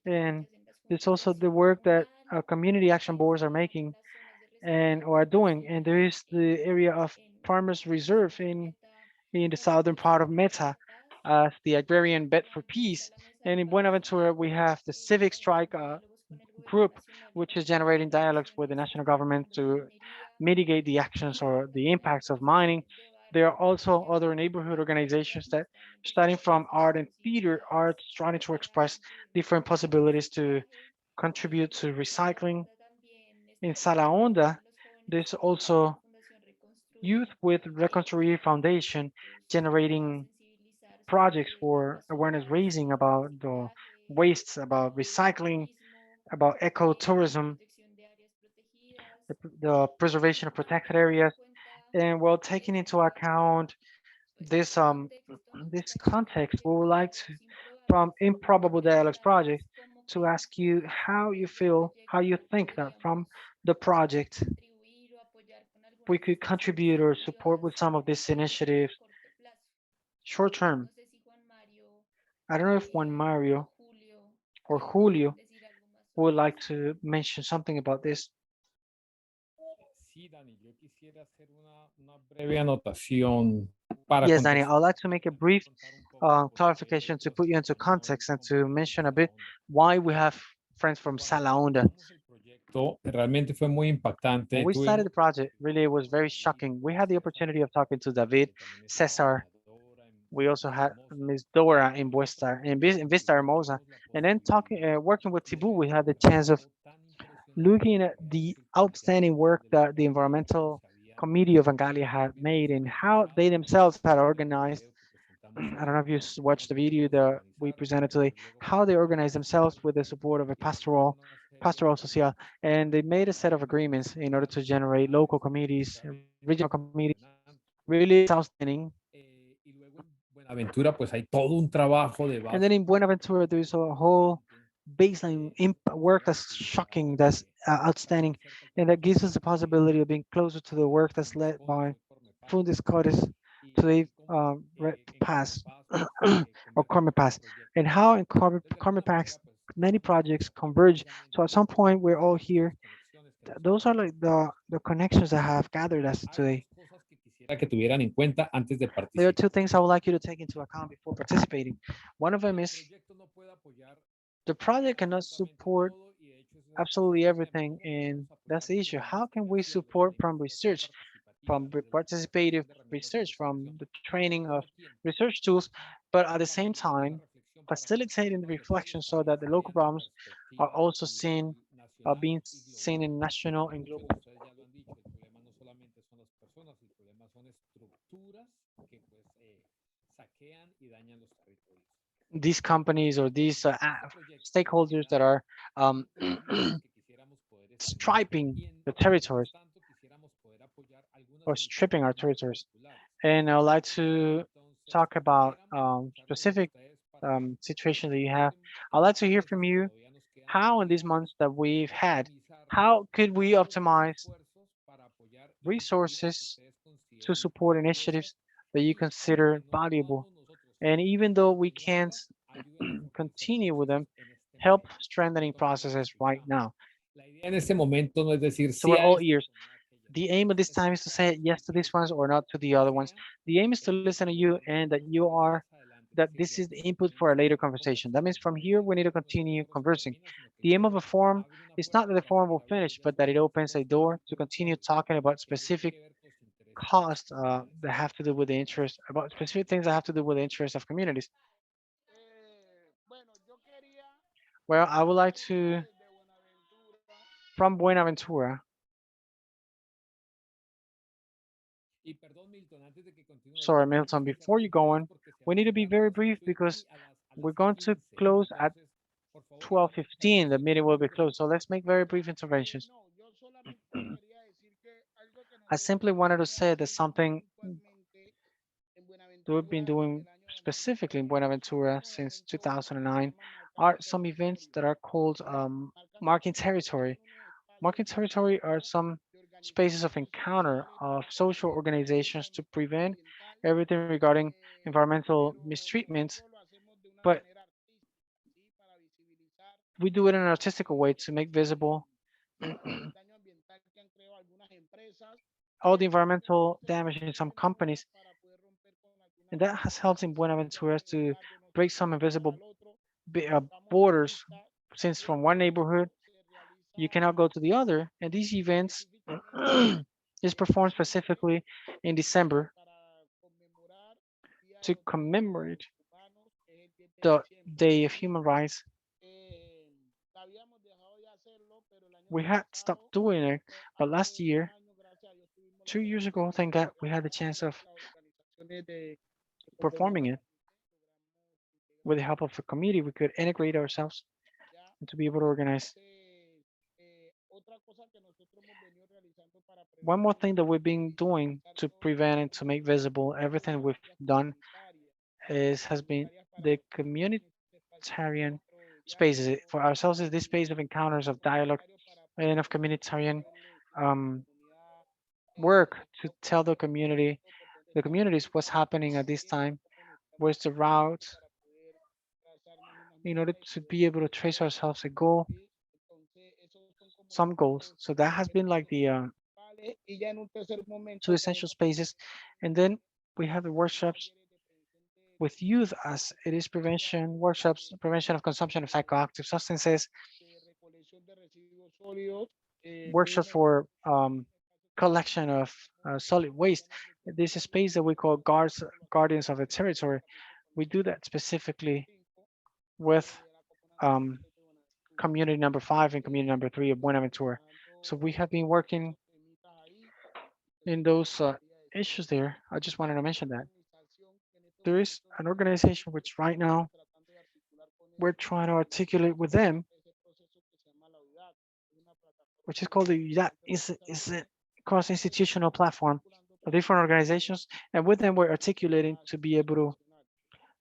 and there's also the work that community action boards are making and or are doing. And there is the area of Farmers Reserve in the southern part of Meta as the agrarian bet for peace. And in Buenaventura, we have the Civic Strike group, which is generating dialogues with the national government to mitigate the actions or the impacts of mining. There are also other neighborhood organizations that, starting from art and theater, are trying to express different possibilities to contribute to recycling. In Sala, there's also Youth with Reconstruir Foundation generating projects for awareness raising about the wastes, about recycling, about ecotourism, the preservation of protected areas, and while taking into account this context, we would like to, from Improbable Dialogues Project, to ask you how you feel, how you think that from the project we could contribute or support with some of these initiatives short term. I don't know if Juan Mario or Julio would like to mention something about this. Sí, Dani, yo quisiera hacer una breve anotación para Yes, Danny, I'd contextualizar like to make a brief clarification to put you into context and to mention a bit why we have friends from Sala. esto. Realmente fue muy When impactante. we started Tuvimos the project, really it was very shocking. We had the opportunity of talking to David, Cesar. We also had Ms. Dora in Vista Hermosa, and then talking, working with Tibu, we had the chance of looking at the outstanding work that the environmental committee of Angalia had made and how they themselves had organized. I don't know if you watched the video that we presented today, how they organized themselves with the support of a pastoral social, and they made a set of agreements in order to generate local committees, regional committees. Really outstanding. Buenaventura, pues hay todo un trabajo de And base. then in Buenaventura, there's a whole baseline work that's shocking, that's outstanding, and that gives us the possibility of being closer to the work that's led by Fundis Codis to the Red Pass or Carmen Pass, and how in Carmen Pass many projects converge. So at some point, we're all here. Those are like the connections that have gathered us today. Quisiera que tuvieran en cuenta antes de participar. There are two things I would like you to take into account before participating. One of them is the project cannot support absolutely everything, and that's the issue. How can we support from research, from participative research, from the training of research tools, but at the same time facilitating the reflection so that the local problems are also seen, are being seen in national and global. these companies or these stakeholders that are striping the territories or stripping our territories. And I'd like to talk about specific situations that you have. I'd like to hear from you how in these months that we've had, how could we optimize resources to support initiatives that you consider valuable. And even though we can't continue with them, help strengthening processes right now. En este momento no es decir So sí we're a all esto. ears. The aim of this time is to say yes to these ones or not to the other ones. The aim is to listen to you and that this is the input for a later conversation. That means from here, we need to continue conversing. The aim of a forum is not that the forum will finish, but that it opens a door to continue talking about specific costs that have to do with the interest, about specific things that have to do with the interest of communities. Well, I would like to, from Buenaventura, sorry, Milton, before you go on, we need to be very brief because we're going to close at 12:15. The meeting will be closed. So let's make very brief interventions. I simply wanted to say that something that we've been doing specifically in Buenaventura since 2009 are some events that are called marking territory. Marking territory are some spaces of encounter of social organizations to prevent everything regarding environmental mistreatment, but we do it in an artistic way to make visible all the environmental damage in some companies. And that has helped in Buenaventura to break some invisible borders, since from one neighborhood you cannot go to the other. And these events is performed specifically in December to commemorate the Day of Human Rights. We had stopped doing it, but last year, 2 years ago, thank God, we had the chance of performing it. With the help of the committee, we could integrate ourselves and to be able to organize. One more thing that we've been doing to prevent and to make visible everything we've done has been the communitarian spaces. For ourselves, is this space of encounters, of dialogue, and of communitarian work to tell the communities what's happening at this time, where's the route, in order to be able to trace ourselves a goal, some goals. So that has been like the two essential spaces. And then we have the workshops with youth, as it is prevention workshops, prevention of consumption of psychoactive substances, workshops for collection of solid waste. This is a space that we call guardians of the territory. We do that specifically with community number 5 and community number 3 of Buenaventura. So we have been working in those issues there. I just wanted to mention that. There is an organization which right now we're trying to articulate with them, which is called the UDAT. Is a cross-institutional platform of different organizations, and with them we're articulating to be able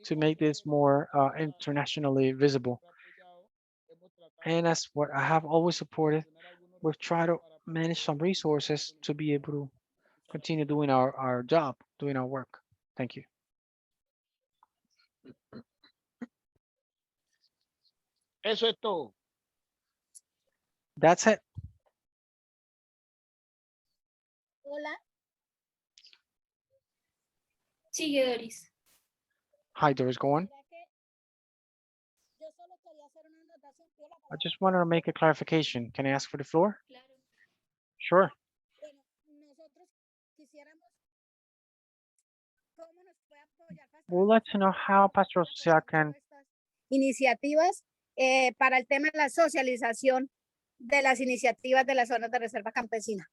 to make this more internationally visible. And that's what I have always supported. We've tried to manage some resources to be able to continue doing our job, doing our work. Thank you. Eso es todo. That's it. Hola. Sigue, Doris. Hi, Doris, go on. I just wanted to make a clarification. Can I ask for the floor? Sure. We'd like to know how Pastoral Social can Iniciativas para el tema de la socialización de las iniciativas de las zonas de reserva campesina.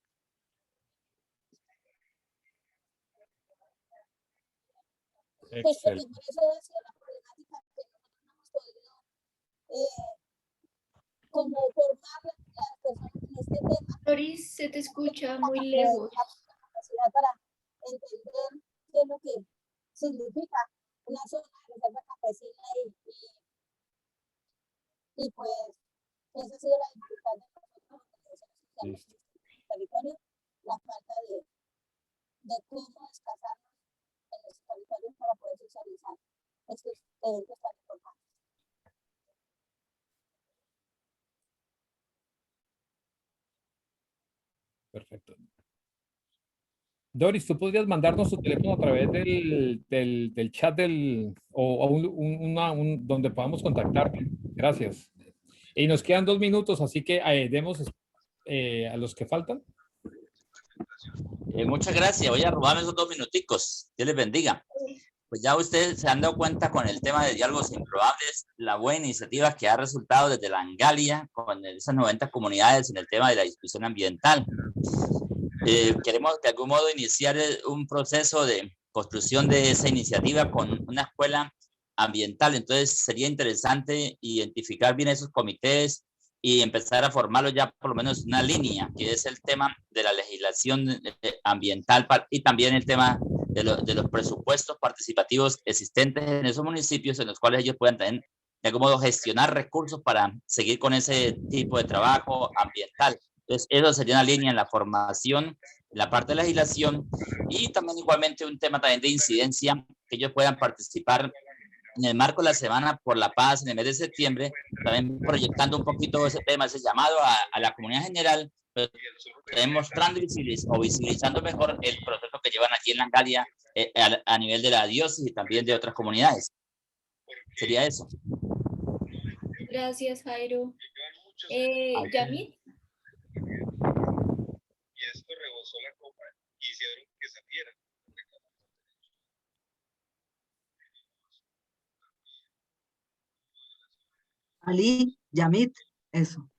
Pues porque Excelente. por eso ha sido la problemática que nosotros no hemos podido como formar las personas en este tema. Doris, se te escucha muy La lejos. capacidad para entender qué es lo que significa una zona de reserva campesina y pues esa ha sido la dificultad de nosotros, organizaciones sociales en el territorio, la falta de cómo desplazarnos en los territorios para poder socializar estos eventos tan importantes. Perfecto. Doris, ¿tú podrías mandarnos tu teléfono a través del chat o donde podamos contactarte? Gracias. Y nos quedan 2 minutos, así que demos a los que faltan. Muchas gracias. Voy a robarme esos 2 minuticos. Dios les bendiga. Pues ya ustedes se han dado cuenta con el tema de diálogos improbables, la buena iniciativa que ha resultado desde la Angalia con esas 90 comunidades en el tema de la discusión ambiental. Queremos de algún modo iniciar un proceso de construcción de esa iniciativa con una escuela ambiental. Entonces sería interesante identificar bien esos comités y empezar a formarlo ya por lo menos una línea, que es el tema de la legislación ambiental y también el tema de los presupuestos participativos existentes en esos municipios en los cuales ellos puedan también de algún modo gestionar recursos para seguir con ese tipo de trabajo ambiental. Entonces, eso sería una línea en la formación, en la parte de legislación y también igualmente un tema también de incidencia, que ellos puedan participar en el marco de la Semana por la Paz en el mes de septiembre, también proyectando un poquito ese tema, ese llamado a la comunidad general, pero también mostrando o visibilizando mejor el proceso que llevan aquí en Langalia a nivel de la diócesis y también de otras comunidades. Sería eso. Gracias, Jairo. Yamit. Y esto rebosó la copa. Quisieron que saliera. Ali, Yamit, eso.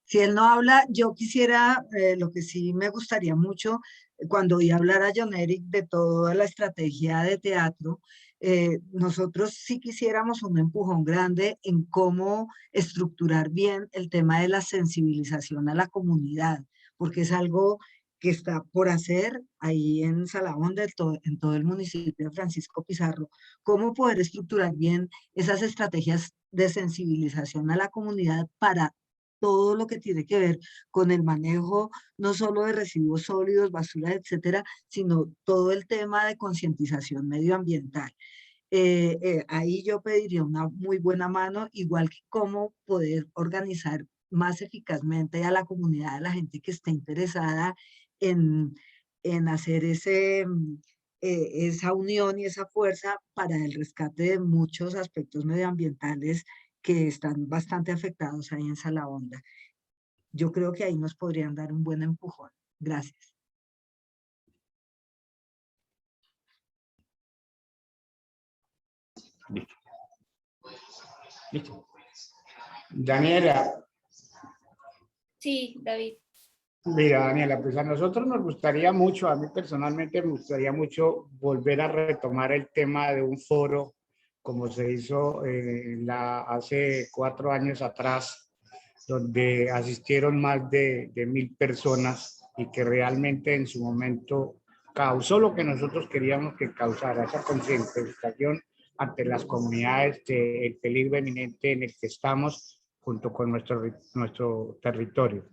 Si él no habla, yo quisiera, lo que sí me gustaría mucho, cuando oí hablar a John Eric de toda la estrategia de teatro, nosotros sí quisiéramos un empujón grande en cómo estructurar bien el tema de la sensibilización a la comunidad, porque es algo que está por hacer ahí en Sala, en todo el municipio de Francisco Pizarro, cómo poder estructurar bien esas estrategias de sensibilización a la comunidad para todo lo que tiene que ver con el manejo no solo de residuos sólidos, basura, etcétera, sino todo el tema de concientización medioambiental. Ahí yo pediría una muy buena mano, igual que cómo poder organizar más eficazmente a la comunidad, a la gente que esté interesada en, en hacer esa unión y esa fuerza para el rescate de muchos aspectos medioambientales que están bastante afectados ahí en Sala. Yo creo que ahí nos podrían dar un buen empujón. Gracias. Listo. Daniela. Sí, David. Mira, Daniela, pues a nosotros nos gustaría mucho, a mí personalmente me gustaría mucho volver a retomar el tema de un foro como se hizo hace 4 años atrás, donde asistieron más de 1000 personas y que realmente en su momento causó lo que nosotros queríamos que causara, esa concientización ante las comunidades del peligro eminente en el que estamos junto con nuestro territorio.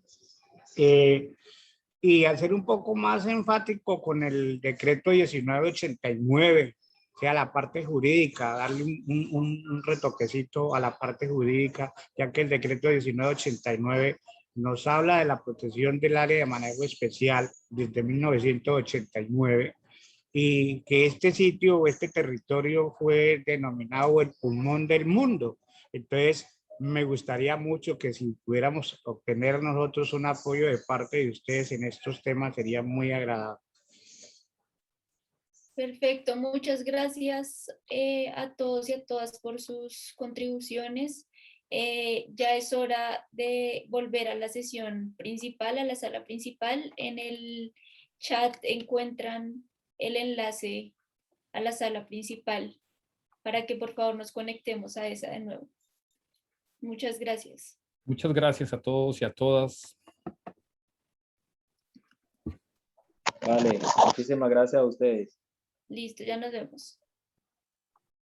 Y hacer un poco más enfático con el decreto 1989, o sea, la parte jurídica, darle un retoquecito a la parte jurídica, ya que el decreto 1989 nos habla de la protección del área de manejo especial desde 1989 y que este sitio o este territorio fue denominado el pulmón del mundo. Entonces, me gustaría mucho que si pudiéramos obtener nosotros un apoyo de parte de ustedes en estos temas, sería muy agradable. Perfecto, muchas gracias a todos y a todas por sus contribuciones. Ya es hora de volver a la sesión principal, a la sala principal. En el chat encuentran el enlace a la sala principal para que por favor nos conectemos a esa de nuevo. Muchas gracias. Muchas gracias a todos y a todas. Vale, muchísimas gracias a ustedes. Listo, ya nos vemos.